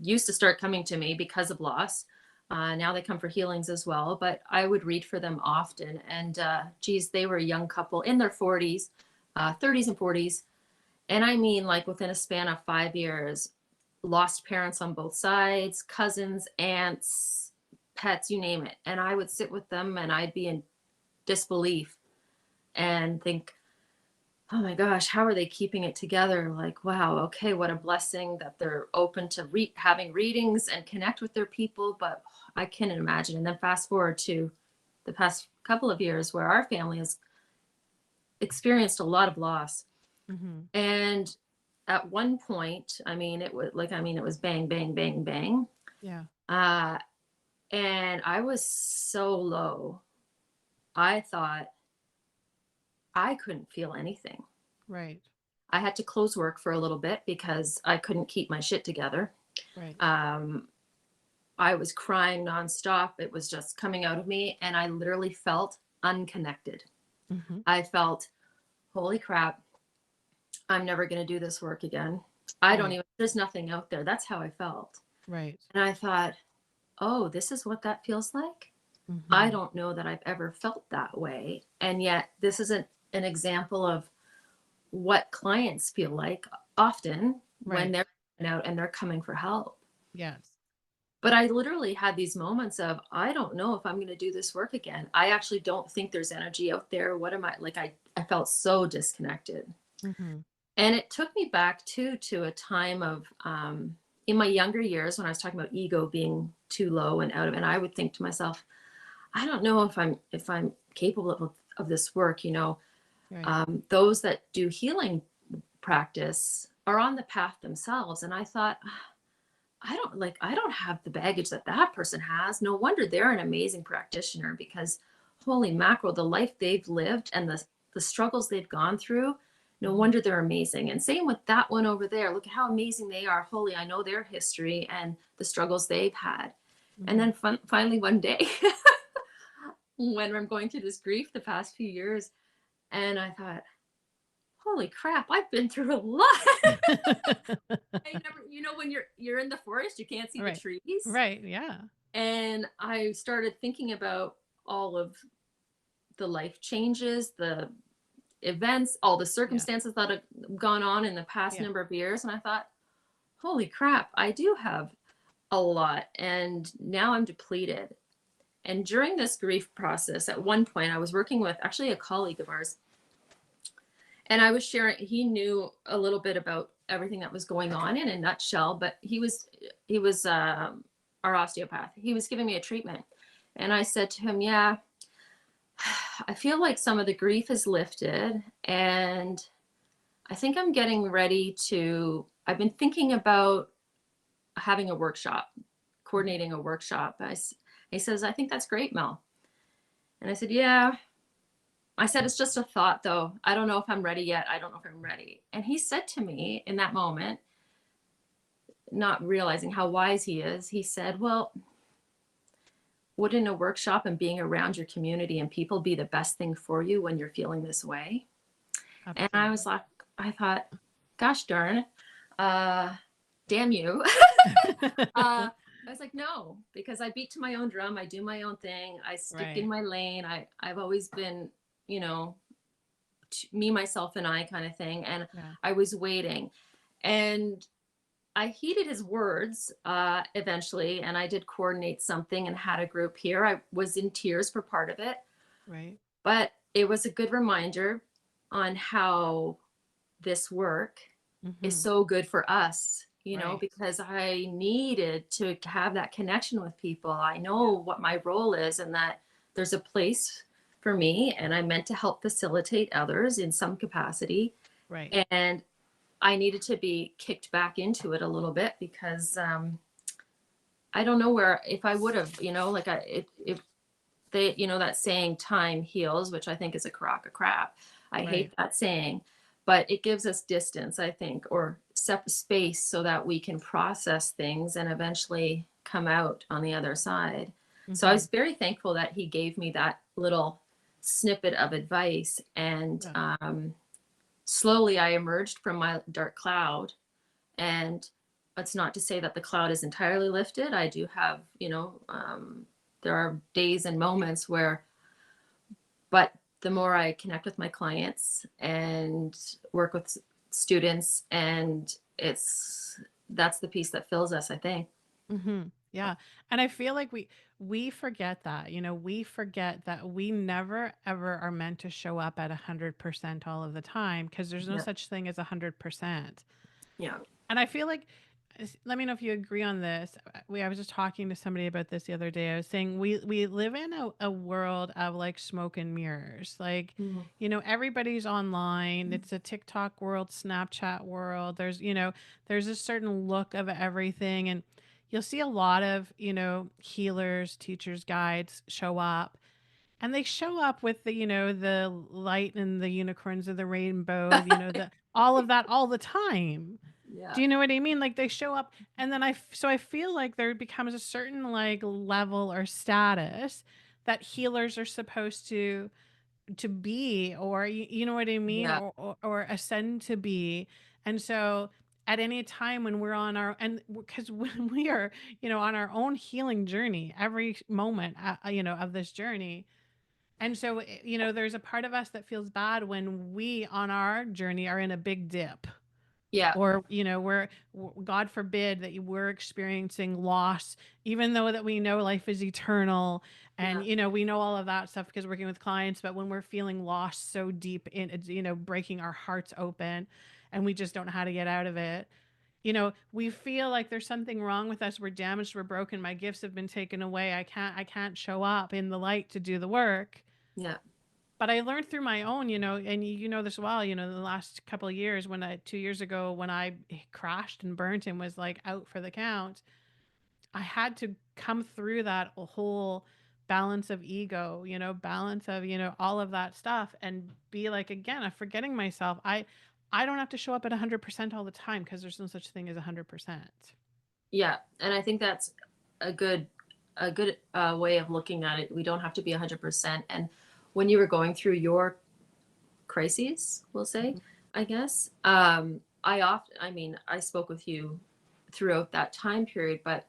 used to start coming to me because of loss. Now they come for healings as well, but I would read for them often. And geez, they were a young couple in their 40s, 30s and 40s. And I mean, like within a span of 5 years, lost parents on both sides, cousins, aunts, pets, you name it. And I would sit with them and I'd be in disbelief and think, oh my gosh, how are they keeping it together? Like, wow, okay, what a blessing that they're open to having readings and connect with their people. But I can't imagine. And then fast forward to the past couple of years where our family has experienced a lot of loss. Mhm. And at one point, I mean, it was bang, bang, bang, bang. Yeah. Uh, and I was so low. I thought I couldn't feel anything. Right. I had to close work for a little bit because I couldn't keep my shit together. Right. Um, I was crying nonstop. It was just coming out of me. And I literally felt unconnected. Mhm. I felt, holy crap, I'm never going to do this work again. I don't Right. even, there's nothing out there. That's how I felt. Right. And I thought, oh, this is what that feels like. I Mhm. don't know that I've ever felt that way. And yet, this isn't an example of what clients feel like often when Right. they're out and they're coming for help. Yes. But I literally had these moments of, I don't know if I'm going to do this work again. I actually don't think there's energy out there. What am I like? I felt so disconnected. Mhm. And it took me back to a time of, in my younger years when I was talking about ego being too low and out of, and I would think to myself, I don't know if I'm capable of this work. Right. Those that do healing practice are on the path themselves, and I thought, I don't have the baggage that that person has. No wonder they're an amazing practitioner, because holy mackerel, the life they've lived and the struggles they've gone through, no Mhm. wonder they're amazing. And same with that one over there. Look at how amazing they are. Holy, I know their history and the struggles they've had. And Mhm. then finally one day, when I'm going through this grief the past few years, and I thought, holy crap, I've been through a lot. I never, when you're in the forest, you can't see the Right. trees. Right. Yeah. And I started thinking about all of the life changes, the events, all the Yeah. circumstances that have gone on in the past Yeah. number of years. And I thought, holy crap, I do have a lot. And now I'm depleted. And during this grief process, at one point, I was working with actually a colleague of ours, and I was sharing, he knew a little bit about everything that was going on in a nutshell, but he was our osteopath. He was giving me a treatment. And I said to him, yeah, I feel like some of the grief is lifted, and I think I'm getting ready to, I've been thinking about having a workshop, Mhm. coordinating a workshop. He says, I think that's great, Mel. And I said, yeah. I said, it's just a thought though. I don't know if I'm ready yet. I don't know if I'm ready. And he said to me in that moment, not realizing how wise he is, he said, well, wouldn't a workshop and being around your community and people be the best thing for you when you're feeling this way? And I was Absolutely. like, I thought, gosh darn, uh, damn you. I was like, no, because I beat to my own drum. I do my own thing. I stick in Right. my lane. I've always been, you know, me, myself, and I kind of thing. And Yeah. I was waiting. And I heeded his words eventually, and I did coordinate something and had a group here. I was in tears for part of it, Right. but it was a good reminder on how this work is Mhm. so good for us, Right. because I needed to have that connection with people. I know Yeah. what my role is, and that there's a place for me, and I'm meant to help facilitate others in some capacity. Right. And I needed to be kicked back into it a little bit, because I don't know where, if I would have, like if they, that saying time heals, which I think is a crock of crap. I hate Right. that saying, but it gives us distance, I think, or space so that we can process things and eventually come out on the other side. So I was Mhm. very thankful that he gave me that little snippet of advice. And Yeah. slowly I emerged from my dark cloud. And it's not to say that the cloud is entirely lifted. I do have, there are days and moments where, but the more I connect with my clients and work with students, and that's the piece that fills us, I think. Yeah. And I feel like we forget that. We forget that we never ever are meant to show up at 100% all of the time, because there's no Yeah. such thing as 100%. Yeah. And I feel like, let me know if you agree on this. I was just talking to somebody about this the other day. I was saying we live in a world of like smoke and mirrors. Like, Mhm. everybody's online. It's a TikTok world, Snapchat world. There's a certain look of everything, and you'll see a lot of, healers, teachers, guides show up, and they show up with the light and the unicorns and the rainbow, the all of that all the time. Yeah. Do you know what I mean? Like, they show up, and then so I feel like there becomes a certain like level or status that healers are supposed to be, or you know what I mean, Yeah. or ascend to be. And so at any time when we're on our, and because when we are, on our own healing journey, every moment, of this journey. And so, there's a part of us that feels bad when we on our journey are in a big dip, Yeah. or God forbid that we're experiencing loss, even though that we know life is eternal, and Yeah. we know all of that stuff because working with clients. But when we're feeling lost so deep in it's, breaking our hearts open, and we just don't know how to get out of it, we feel like there's something wrong with us. We're damaged, we're broken, my gifts have been taken away, I can't show up in the light to do the work. Yeah. but I learned through my own, and you know this well, the last couple of years, 2 years ago, when I crashed and burnt and was like out for the count, I had to come through that whole balance of ego, balance of, all of that stuff, and be like, again, I'm forgetting myself. I don't have to show up at 100% all the time, because there's no such thing as 100%. Yeah, and I think that's a good way of looking at it. We don't have to be 100%. And when you were going through your crises, we'll say, Mhm. I guess, I mean, I spoke with you throughout that time period, but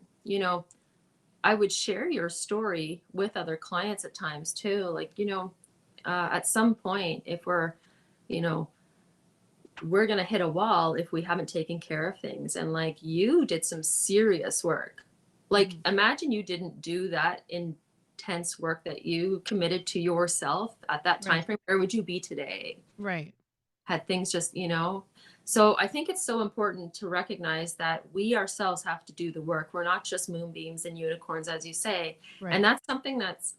I would share your story with other clients at times too. Like, at some point, if you know, we're going to hit a wall if we haven't taken care of things. And like, you did some serious work. Like, Mhm. imagine you didn't do that intense work that you committed to yourself at that time Right. frame. Where would you be today? Right. Had things just, So I think it's so important to recognize that we ourselves have to do the work. We're not just moonbeams and unicorns, as you say. And Right. that's something that's,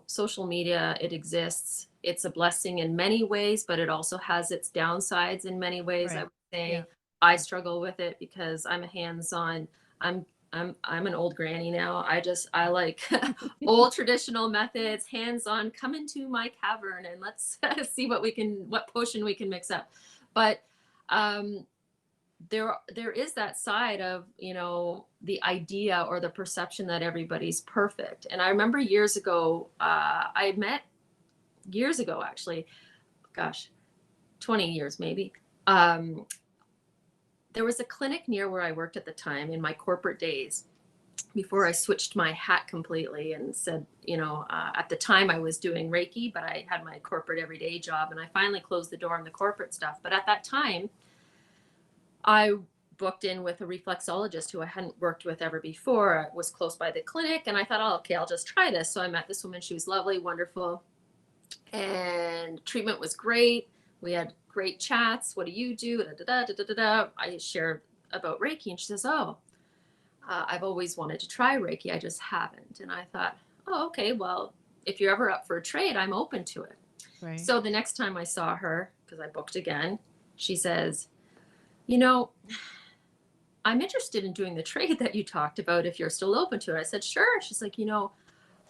social media, it exists. It's a blessing in many ways, but it also has its downsides in many ways. I Right. would Yeah. say I Yeah. struggle with it because I'm a hands-on. I'm I'm an old granny now. I like old traditional methods, hands-on. Come into my cavern and let's see what potion we can mix up. But um, there is that side of the idea or the perception that everybody's perfect. And I remember years ago, I met years ago actually, gosh, 20 years maybe. um, there was a clinic near where I worked at the time in my corporate days before I switched my hat completely and said, at the time I was doing Reiki, but I had my corporate everyday job, and I finally closed the door on the corporate stuff. But at that time, I booked in with a reflexologist who I hadn't worked with ever before. I was close by the clinic, and I thought, oh, okay, I'll just try this. So I met this woman. She was lovely, wonderful, and treatment was great. We had great chats. What do you do? Da, da, da, da, da, da. I shared about Reiki, and she says, oh, I've always wanted to try Reiki. I just haven't. And I thought, oh, okay, well, if you're ever up for a trade, I'm open to it. Right. So the next time I saw her, because I booked again, she says, you know, I'm interested in doing the trade that you talked about if you're still open to it. I said, sure. She's like,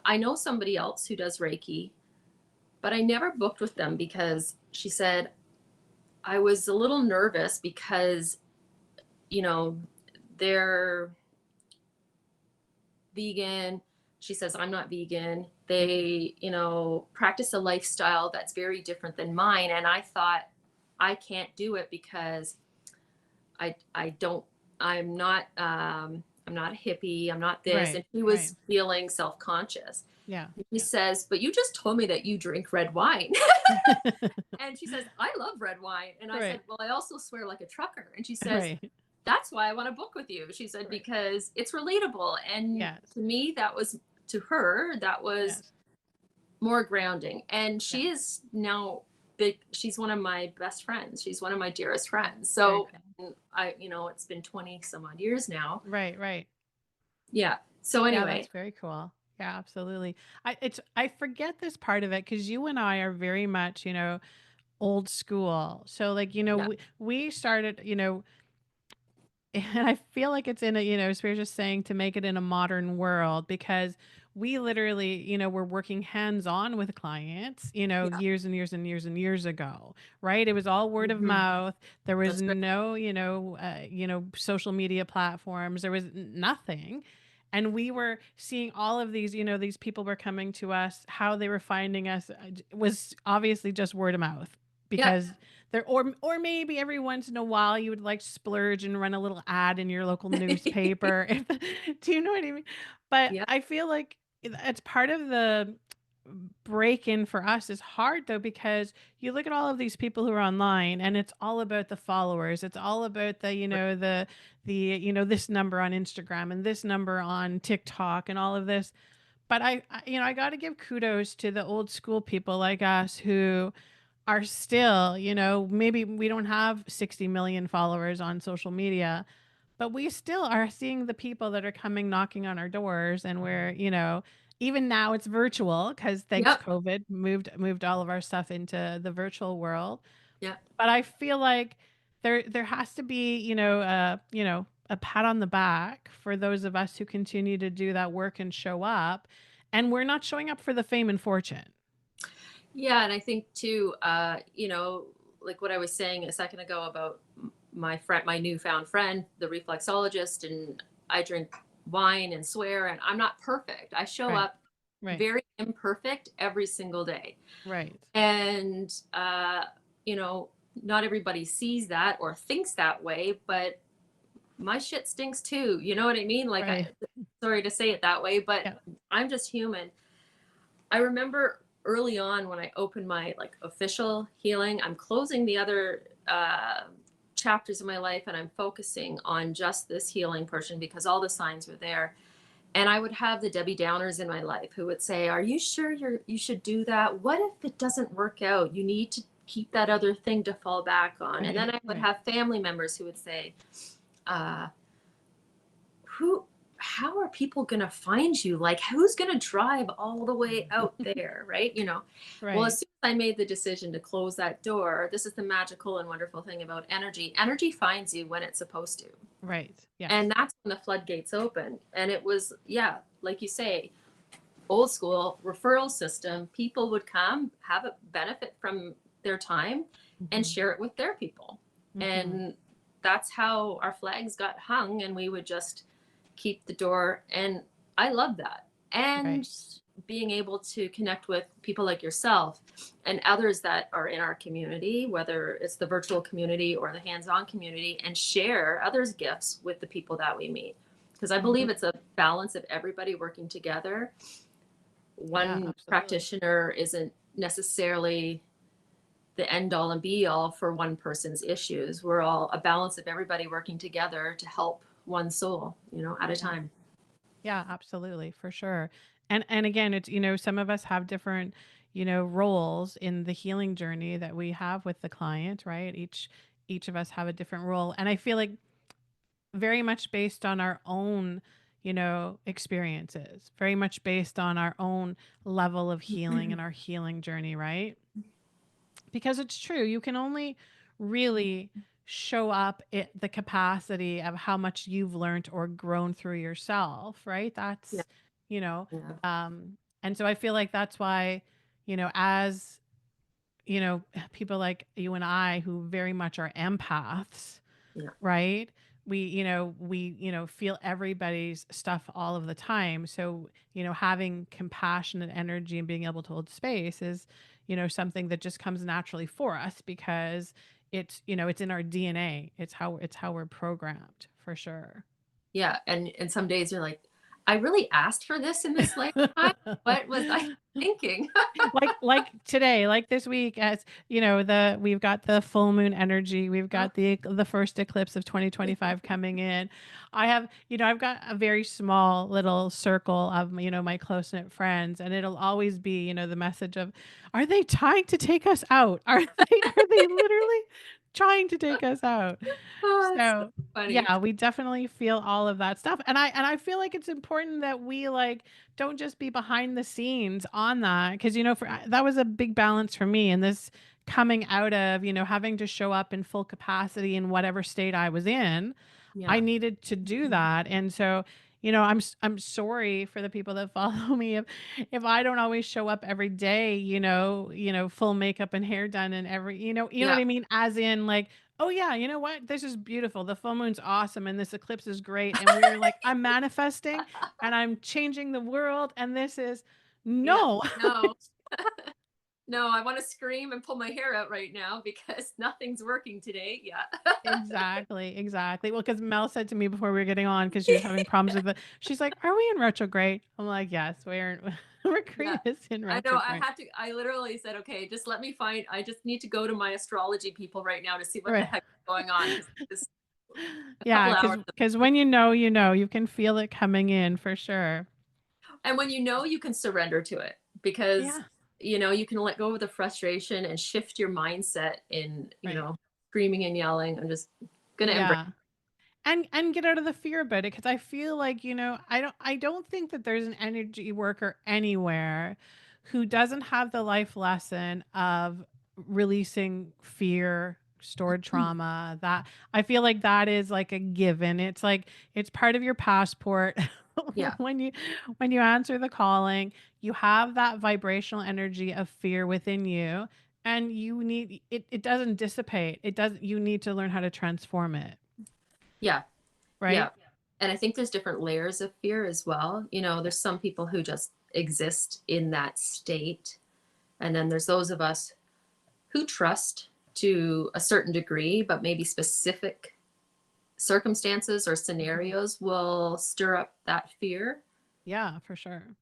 I know somebody else who does Reiki, but I never booked with them because she said, I was a little nervous because, you know, they're vegan. She says, I'm not vegan. They, practice a lifestyle that's very different than mine. And I thought, I can't do it because I don't, I'm not a hippie. I'm not this. Right. And she Right. was feeling self-conscious. Yeah. She Yeah. says, but you just told me that you drink red wine. And she says, I love red wine. And I said, Right. well, I also swear like a trucker. And she says, Right. that's why I want to book with you. She said, Right. because it's relatable. And Yes. to me, to her, that was Yes. more grounding. And Yeah. she is now big. She's one of my best friends. She's one of my dearest friends. Very So cool. it's been 20 some odd years now. Right. Right. Yeah. So Yeah, anyway, that's very cool. Yeah, absolutely. I forget this part of it, because you and I are very much, old school. So like, yeah, we started, and I feel like it's in a, spiritual saying, to make it in a modern world, because we literally, were working hands on with clients, yeah. years and years and years and years ago, right? It was all word of Hmm. mouth. There was That's right. no, social media platforms. There was nothing. And we were seeing all of these, these people were coming to us. How they were finding us was obviously just word of mouth, Yeah. because there, or maybe every once in a while you would like splurge and run a little ad in your local newspaper. Do you know what I mean? But Yeah. I feel like it's part of the break in for us is hard, though, because you look at all of these people who are online, and it's all about the followers. It's all about the, this number on Instagram and this number on TikTok and all of this. But I got to give kudos to the old school people like us, who are still, maybe we don't have 60 million followers on social media, but we still are seeing the people that are coming knocking on our doors, and we're, even now it's virtual because thanks Yep. COVID moved all of our stuff into the virtual world. Yep. But I feel like there has to be, a pat on the back for those of us who continue to do that work and show up. And we're not showing up for the fame and fortune. Yeah, and I think too, like what I was saying a second ago about my friend, my newfound friend, the reflexologist, and I drink wine and swear, and I'm not perfect. I show Right. up Right. very imperfect every single day. Right. And, you know, not everybody sees that or thinks that way, but my shit stinks too. You know what I mean? Like, Right. sorry to say it that way, but Yeah. I'm just human. I remember early on when I opened my like official healing, I'm closing the other chapters of my life and I'm focusing on just this healing portion because all the signs were there. And I would have the Debbie Downers in my life who would say, "Are you sure you should do that? What if it doesn't work out? You need to keep that other thing to fall back on." And then Right. I would Right. have family members who would say, uh, who how are people going to find you? Like, who's going to drive all the way out there, right? Well, Right. as soon as I made the decision to close that door, this is the magical and wonderful thing about energy finds you when it's supposed to. Right. And Yes. that's when the floodgates opened. And it was, yeah, like you say, old school referral system. People would come, have a benefit from their time, and Hmm. share it with their people. Hmm. And that's how our flags got hung. And we would just keep the door. And I love that. Right. And being able to connect with people like yourself and others that are in our community, whether it's the virtual community or the hands on community, and share others' gifts with the people that we meet. Because I believe Hmm. it's a balance of everybody working together. Yeah. One Absolutely. practitioner isn't necessarily the end all and be all for one person's issues. We're all a balance of everybody working together to help one soul, at a Yeah. time. Yeah, absolutely, for sure. And again, it's, some of us have different, roles in the healing journey that we have with the client, right? Each of us have a different role. And I feel like very much based on our own, experiences, very much based on our own level of healing and our healing journey, right? Because it's true, you can only really show up at the capacity of how much you've learned or grown through yourself, right? Yeah. That's, you know, Yeah. and so I feel like that's why, as people like you and I who very much are empaths, Yeah. right? We feel everybody's stuff all of the time. So, having compassionate energy and being able to hold space is, something that just comes naturally for us because it's in our DNA. It's how we're programmed for sure. Yeah. And some days you're like, I really asked for this in this lifetime. What was I thinking? like today, like this week, as we've got the full moon energy, we've Oh, got the first eclipse of 2025 coming in. I've got a very small little circle of my close knit friends, and it'll always be the message of, are they trying to take us out? Are they literally trying to take us out? it's so So funny. yeah, we definitely feel all of that stuff. And I feel like it's important that we like don't just be behind the scenes on that, because that was a big balance for me in this coming out of, having to show up in full capacity in whatever state I was in. I Yeah. needed to do that. And so, I'm sorry for the people that follow me if I don't always show up every day, full makeup and hair done and every, you know what Yeah. I mean? As in like, oh yeah, you know what? This is beautiful. The full moon's awesome and this eclipse is great. And we're like, I'm manifesting and I'm changing the world. And this is Yeah. no. No. No, I want to scream and pull my hair out right now because nothing's working today. Yeah. Exactly, exactly. Well, because Mel said to me before we were getting on, because she was having problems with it, she's like, "Are we in retrograde?" I'm like, "Yes, we're Yeah. Mercury is in I know. I retrograde." had to, I literally said, okay, just let me find, I just need to go to my astrology people right now to see what the Right. heck is going on because it's a Yeah, couple because hours. because when you can feel it coming in for sure. And when you can surrender to it because, Yeah. you can let go of the frustration and shift your mindset in, Right. screaming and yelling. I'm just going to embrace. Yeah. and get out of the fear about it, because I feel like, I don't think that there's an energy worker anywhere who doesn't have the life lesson of releasing fear, stored trauma. That I feel like that is like a given. It's like it's part of your passport. Yeah. when you when you answer the calling, you have that vibrational energy of fear within you, and you need it. It doesn't dissipate. It doesn't. You need to learn how to transform it, Yeah. Yeah. right? And I think there's different layers of fear as well. There's some people who just exist in that state. And then there's those of us who trust to a certain degree, but maybe specific circumstances or Mhm. scenarios will stir up that fear. Yeah, for sure.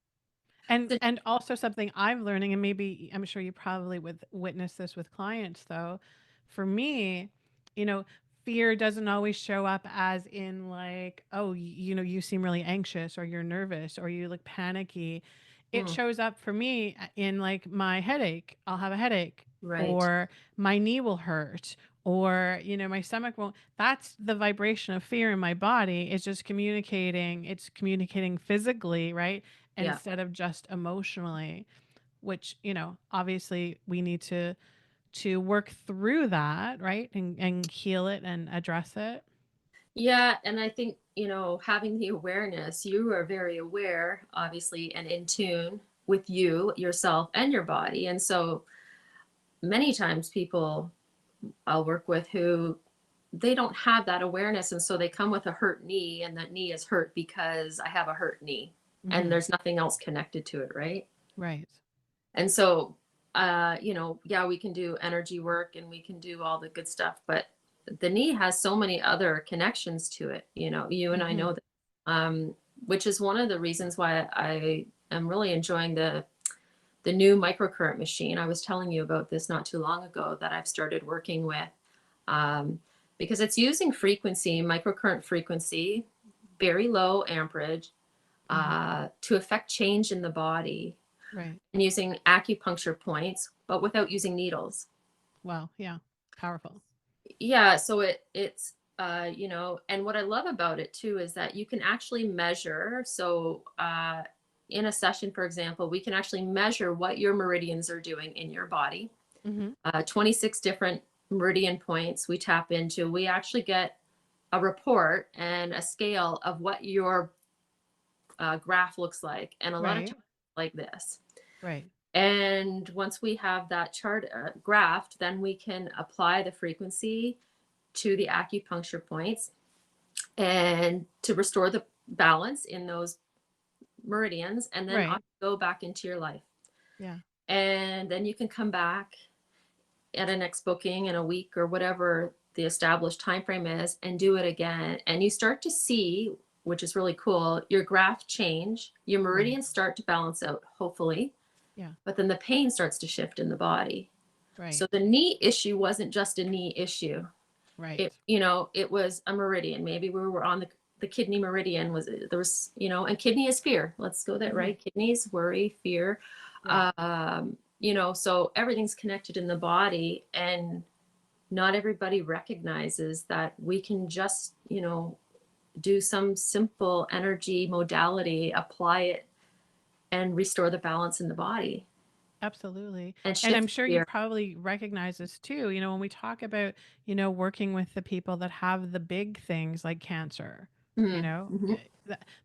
And also something I'm learning, and maybe I'm sure you probably would witness this with clients though. For me, you know, fear doesn't always show up as in like, oh, you seem really anxious, or you're nervous, or you look panicky. It Mm, shows up for me in like my headache. I'll have a headache, right. or my knee will hurt, or my stomach won't. That's the vibration of fear in my body. It's communicating physically, right? Yeah. Instead of just emotionally, which obviously we need to work through that, right? And heal it and address it. Yeah. And I think, having the awareness, you are very aware, obviously, and in tune with you, yourself, and your body. And so many times people I'll work with who they don't have that awareness. And so they come with a hurt knee, and that knee is hurt because I have a hurt knee and Hmm. there's nothing else connected to it. Right. Right. And so, yeah, we can do energy work and we can do all the good stuff, but the knee has so many other connections to it. You and I know Hmm. that, which is one of the reasons why I am really enjoying the new microcurrent machine. I was telling you about this not too long ago that I've started working with, um, because it's using frequency, microcurrent frequency, very low amperage, Hmm. to affect change in the body, Right. and using acupuncture points, but without using needles. Well, yeah, powerful. Yeah, so it's and what I love about it too is that you can actually measure. So in a session, for example, we can actually measure what your meridians are doing in your body. Hmm. 26 different meridian points we tap into. We actually get a report and a scale of what your graph looks like. And a lot of Right. times like this. Right. And once we have that chart graphed, then we can apply the frequency to the acupuncture points and to restore the balance in those meridians, and then Right. go back into your life. Yeah. And then you can come back at a next booking in a week or whatever the established time frame is and do it again, and you start to see, which is really cool, your graph change, your Right. meridians start to balance out, hopefully, Yeah. but then the pain starts to shift in the body. So Right. the knee issue wasn't just a knee issue. Right. It was a meridian. Maybe we were on the kidney meridian. Was there was and kidney is fear. Let's go there, Hmm. right? Kidneys, worry, fear. Right. So everything's connected in the body, and not everybody recognizes that we can just do some simple energy modality, apply it, and restore the balance in the body Absolutely. and And I'm shift sure you fear. probably recognize this too. When we talk about, working with the people that have the big things like cancer, you Mhm, know, mhm.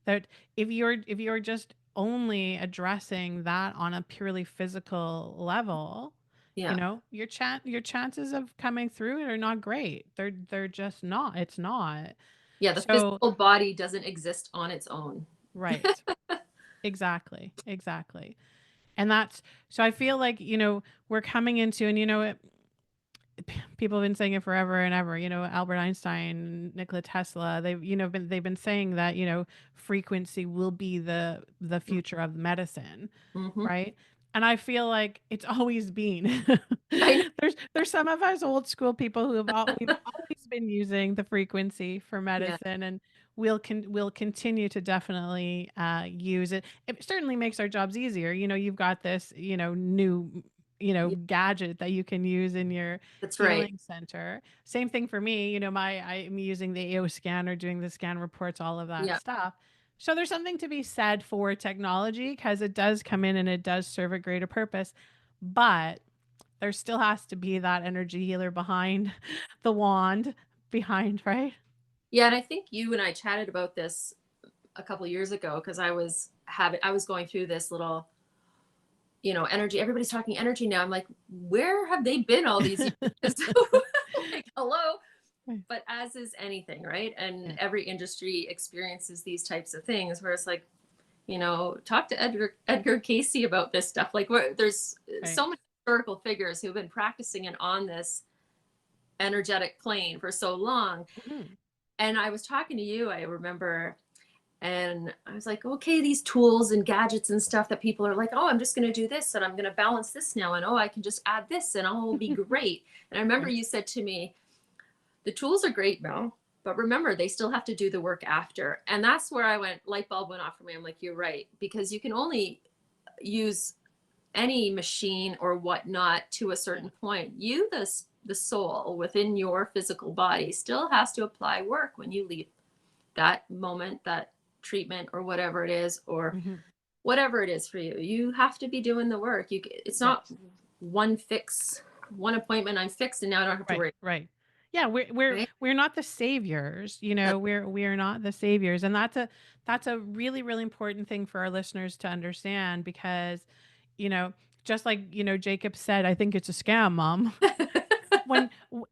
that if you're just only addressing that on a purely physical level, Yeah. your chances of coming through it are not great. They're just not. It's not. Yeah, the So, physical body doesn't exist on its own. right. Exactly. Exactly. And that's so I feel like, we're coming into, and people have been saying it forever and ever, Albert Einstein, Nikola Tesla, they've been saying that, frequency will be the future of medicine, Mhm. right? And I feel like it's always been. I know. There's some of us old school people we've always been using the frequency for Yeah. medicine, and we'll continue to definitely use it. It certainly makes our jobs easier. You've got this, new Yeah, gadget that you can use in your that's right. healing center. Same thing for me, I'm using the AO scanner, doing the scan reports, all of that Yeah. stuff. So there's something to be said for technology because it does come in and it does serve a greater purpose. But there still has to be that energy healer behind the wand, behind, right? Yeah, and I think you and I chatted about this a couple of years ago because I was going through this little, energy. Everybody's talking energy now. I'm like, where have they been all these years? Like, hello. Right. But as is anything, right? And Yeah. every industry experiences these types of things where it's like, talk to Edgar Casey about this stuff. Like, there's Right. so many historical figures who've been practicing and on this energetic plane for so long. Mhm. And I was talking to you, I remember, and I was like, okay, these tools and gadgets and stuff that people are like, oh, I'm just going to do this and I'm going to balance this now. And oh, I can just add this and all will be great. And I remember Right. you said to me, the tools are great, Mel, but remember, they still have to do the work after. And that's where light bulb went off for me. I'm like, you're right. Because you can only use any machine or whatnot to a Yeah. certain point. The soul within your physical body, still has to apply work when you leave that moment, that treatment, or whatever it is, or Mhm. whatever it is for you. You have to be doing the work. It's not Yes. one fix, one appointment. I'm fixed, and now I don't have to Right, worry. right. Yeah, we're Right? we're not the saviors, That, we're not the saviors, and that's a really, really important thing for our listeners to understand because, you know, just like, Jacob said, "I think it's a scam, mom."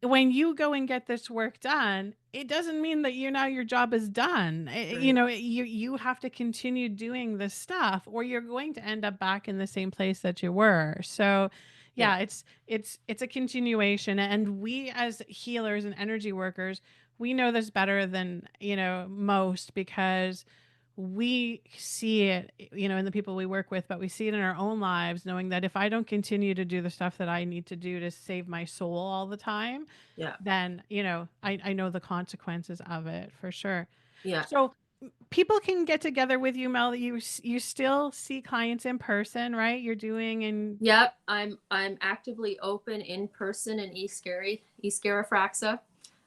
When you go and get this work done, it doesn't mean that your job is done. right. You have to continue doing this stuff, or you're going to end up back in the same place that you were. So, Yeah. yeah, it's a continuation, and we as healers and energy workers, we know this better than most because we see it, in the people we work with, but we see it in our own lives, knowing that if I don't continue to do the stuff that I need to do to save my soul all the time, Yeah. then, I know the consequences of it for sure. Yeah. So people can get together with you, Mel. You still see clients in person, right? You're doing and Yep. I'm actively open in person in East Garifraxa.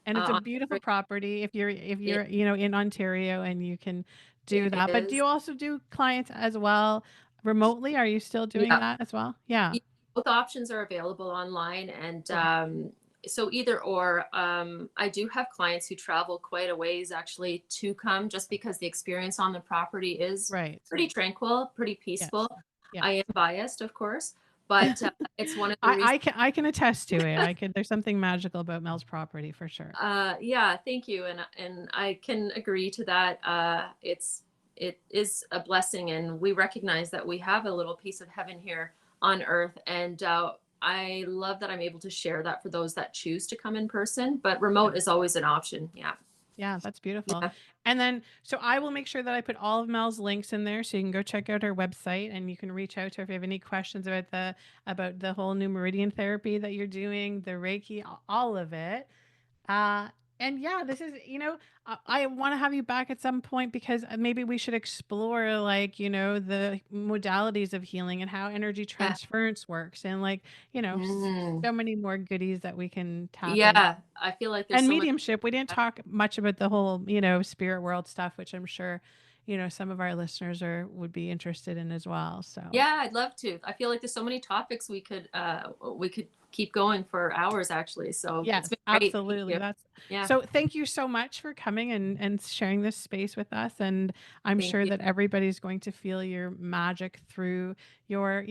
it's a On beautiful property if it, you're, in Ontario and you can do it that. But do is. you also do clients as well remotely? Are you still doing Yeah. that as well? Yeah. Yeah, both options are available online, and Okay. so either or. I do have clients who travel quite a ways actually to come, just because the experience on the property is Right. pretty tranquil, pretty Yes. peaceful. Yes. I am biased, of course, but it's one of the reasons. I can attest to it. There's something magical about Mel's property for sure. Yeah, thank you, and I can agree to that. It is a blessing, and we recognize that we have a little piece of heaven here on earth, and I love that I'm able to share that for those that choose to come in person. But Yeah. remote is always an option. Yeah, Yeah, that's beautiful. yeah, And then, so I will make sure that I put all of Mel's links in there so you can go check out her website and you can reach out to her if you have any questions about the whole new meridian therapy that you're doing, the Reiki, all of it. Uh, and yeah, this is, I want to have you back at some point because maybe we should explore like, the modalities of healing and how energy yeah. transference works and like, Mm. so many more goodies that we can tap in. Yeah. I feel like there's And so much. mediumship, we didn't talk much about the whole, spirit world stuff, which I'm sure, some of our listeners would be interested in as well. So Yeah, I'd love to. I feel like there's so many topics we could keep going for hours actually. So it's yes, been great. Thank absolutely. you. That's Yeah, so thank you so much for coming and sharing this space with us. And I'm thank sure you. that everybody's going to feel your magic through your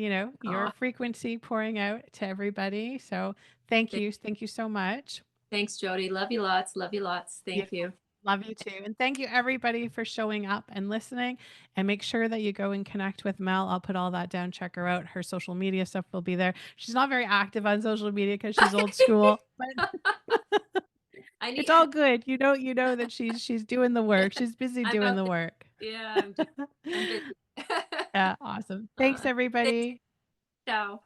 Aw, frequency pouring out to everybody. So thank thank- you. Thank you so much. thanks, Jody. Love you lots. Love you lots. Thank Beautiful. you. Love you too. And thank you everybody for showing up and listening. And make sure that you go and connect with Mel. I'll put all that down. Check her out. Her social media stuff will be there. She's not very active on social media because she's old school, but I need. it's all good. You know that she's doing the work. She's busy I'm doing out the there. work. Yeah, I'm busy. Yeah, awesome. All Thanks right. Thanks. everybody. Ciao.